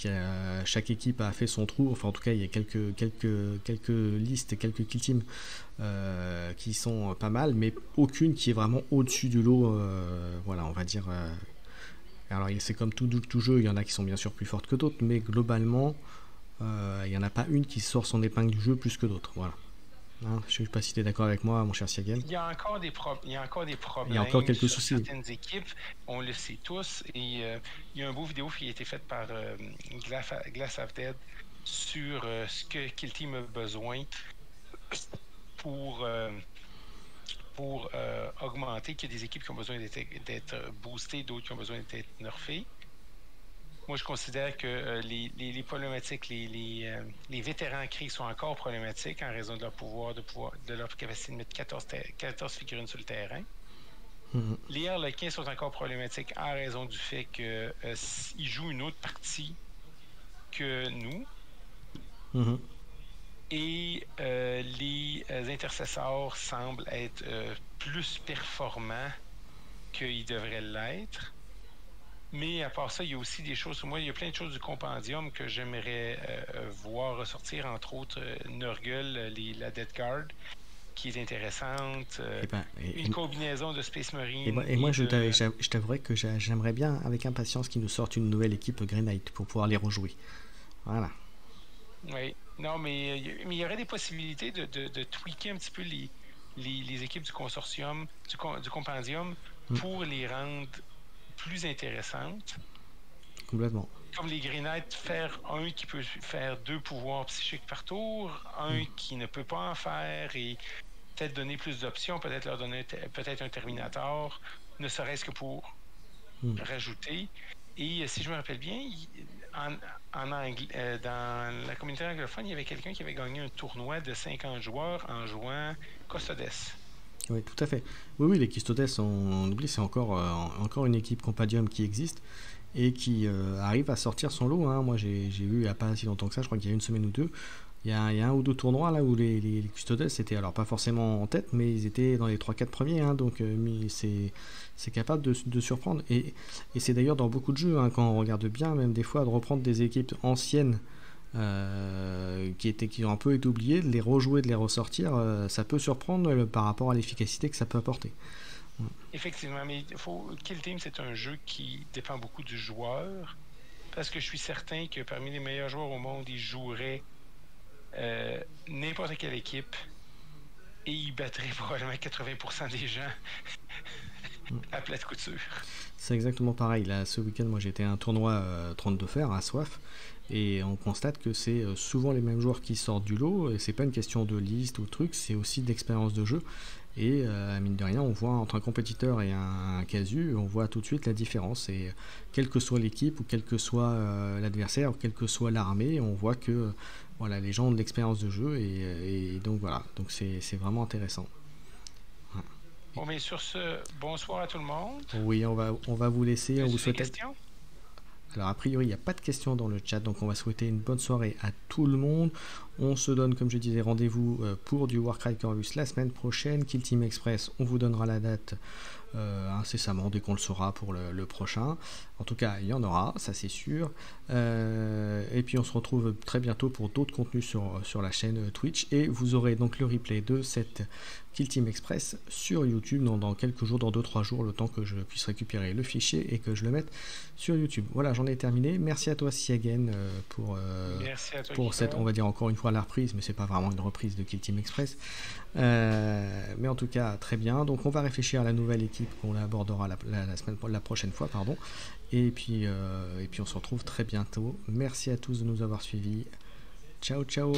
chaque équipe a fait son trou. Enfin, en tout cas, il y a quelques listes et quelques kill teams qui sont pas mal, mais aucune qui est vraiment au-dessus du lot. Voilà, on va dire. Alors, c'est comme tout jeu, il y en a qui sont bien sûr plus fortes que d'autres, mais globalement, il n'y en a pas une qui sort son épingle du jeu plus que d'autres. Voilà. Hein, je ne sais pas si tu es d'accord avec moi, mon cher Siagen. Il y a encore des problèmes. Il y a encore quelques soucis. Certaines équipes, on le sait tous. Et il y a un beau vidéo qui a été faite par Glass of Dead sur ce que Kill Team a besoin pour augmenter, qu'il y a des équipes qui ont besoin d'être boostées, d'autres qui ont besoin d'être nerfées. Moi, je considère que les problématiques, les vétérans CRI sont encore problématiques en raison de leur pouvoir, de leur capacité de mettre 14 figurines sur le terrain. Mm-hmm. Les Harlequins sont encore problématiques en raison du fait qu'ils jouent une autre partie que nous. Mm-hmm. Et les intercesseurs semblent être plus performants qu'ils devraient l'être. Mais à part ça, il y a aussi des choses, moi, il y a plein de choses du compendium que j'aimerais voir ressortir, entre autres Nurgle, la Death Guard, qui est intéressante, une combinaison de Space Marine. Et moi, je t'avouerais que j'aimerais bien, avec impatience, qu'ils nous sortent une nouvelle équipe Grey Knight pour pouvoir les rejouer. Voilà. Oui, non, mais il y aurait des possibilités de tweaker un petit peu les équipes du consortium, du compendium, pour les rendre plus intéressantes. Complètement. Comme les Grey Knights, faire un qui peut faire 2 pouvoirs psychiques par tour, un qui ne peut pas en faire, et peut-être donner plus d'options, peut-être leur donner peut-être un Terminator, ne serait-ce que pour rajouter. Et si je me rappelle bien, en anglais, dans la communauté anglophone, il y avait quelqu'un qui avait gagné un tournoi de 50 joueurs en jouant Custodes. Oui, tout à fait. Oui, les Custodes, on oublie, c'est encore une équipe Compendium qui existe et qui arrive à sortir son lot. Hein. Moi, j'ai vu il n'y a pas si longtemps que ça, je crois qu'il y a une semaine ou deux, il y a un ou deux tournois là où les Custodes étaient, alors pas forcément en tête, mais ils étaient dans les 3-4 premiers. Hein, donc, c'est capable de surprendre. Et c'est d'ailleurs dans beaucoup de jeux, hein, quand on regarde bien, même des fois, de reprendre des équipes anciennes qui ont un peu été oubliées, de les rejouer, de les ressortir, ça peut surprendre par rapport à l'efficacité que ça peut apporter. Effectivement, mais Kill Team, c'est un jeu qui dépend beaucoup du joueur, parce que je suis certain que parmi les meilleurs joueurs au monde, ils joueraient n'importe quelle équipe et ils battraient probablement 80% des gens à plate couture. C'est exactement pareil. Là, ce week-end, moi j'étais à un tournoi 32 fer à Soif. Et on constate que c'est souvent les mêmes joueurs qui sortent du lot, et c'est pas une question de liste ou de truc, c'est aussi d'expérience de jeu. Et mine de rien, on voit entre un compétiteur et un casu, on voit tout de suite la différence. Et quelle que soit l'équipe, ou quel que soit l'adversaire, ou quelle que soit l'armée, on voit que voilà, les gens ont de l'expérience de jeu, et donc voilà, donc c'est vraiment intéressant. Ouais. Bon, mais sur ce, bonsoir à tout le monde. Oui, on va vous laisser. On vous souhaite. Questions? Alors a priori il n'y a pas de questions dans le chat, donc on va souhaiter une bonne soirée à tout le monde. On se donne, comme je disais, rendez-vous pour du Warcry Corvus la semaine prochaine. Kill Team Express, on vous donnera la date incessamment dès qu'on le saura pour le prochain. En tout cas il y en aura, ça c'est sûr. Et puis on se retrouve très bientôt pour d'autres contenus sur la chaîne Twitch, et vous aurez donc le replay de cette Kill Team Express sur YouTube dans quelques jours, dans 2-3 jours, le temps que je puisse récupérer le fichier et que je le mette sur YouTube. Voilà, j'en ai terminé. Merci à toi Siagen pour cette, on va dire encore une fois, la reprise, mais c'est pas vraiment une reprise de Kill Team Express. Mais en tout cas très bien. Donc on va réfléchir à la nouvelle équipe qu'on abordera la prochaine fois, pardon. Et puis on se retrouve très bientôt. Merci à tous de nous avoir suivis. Ciao ciao.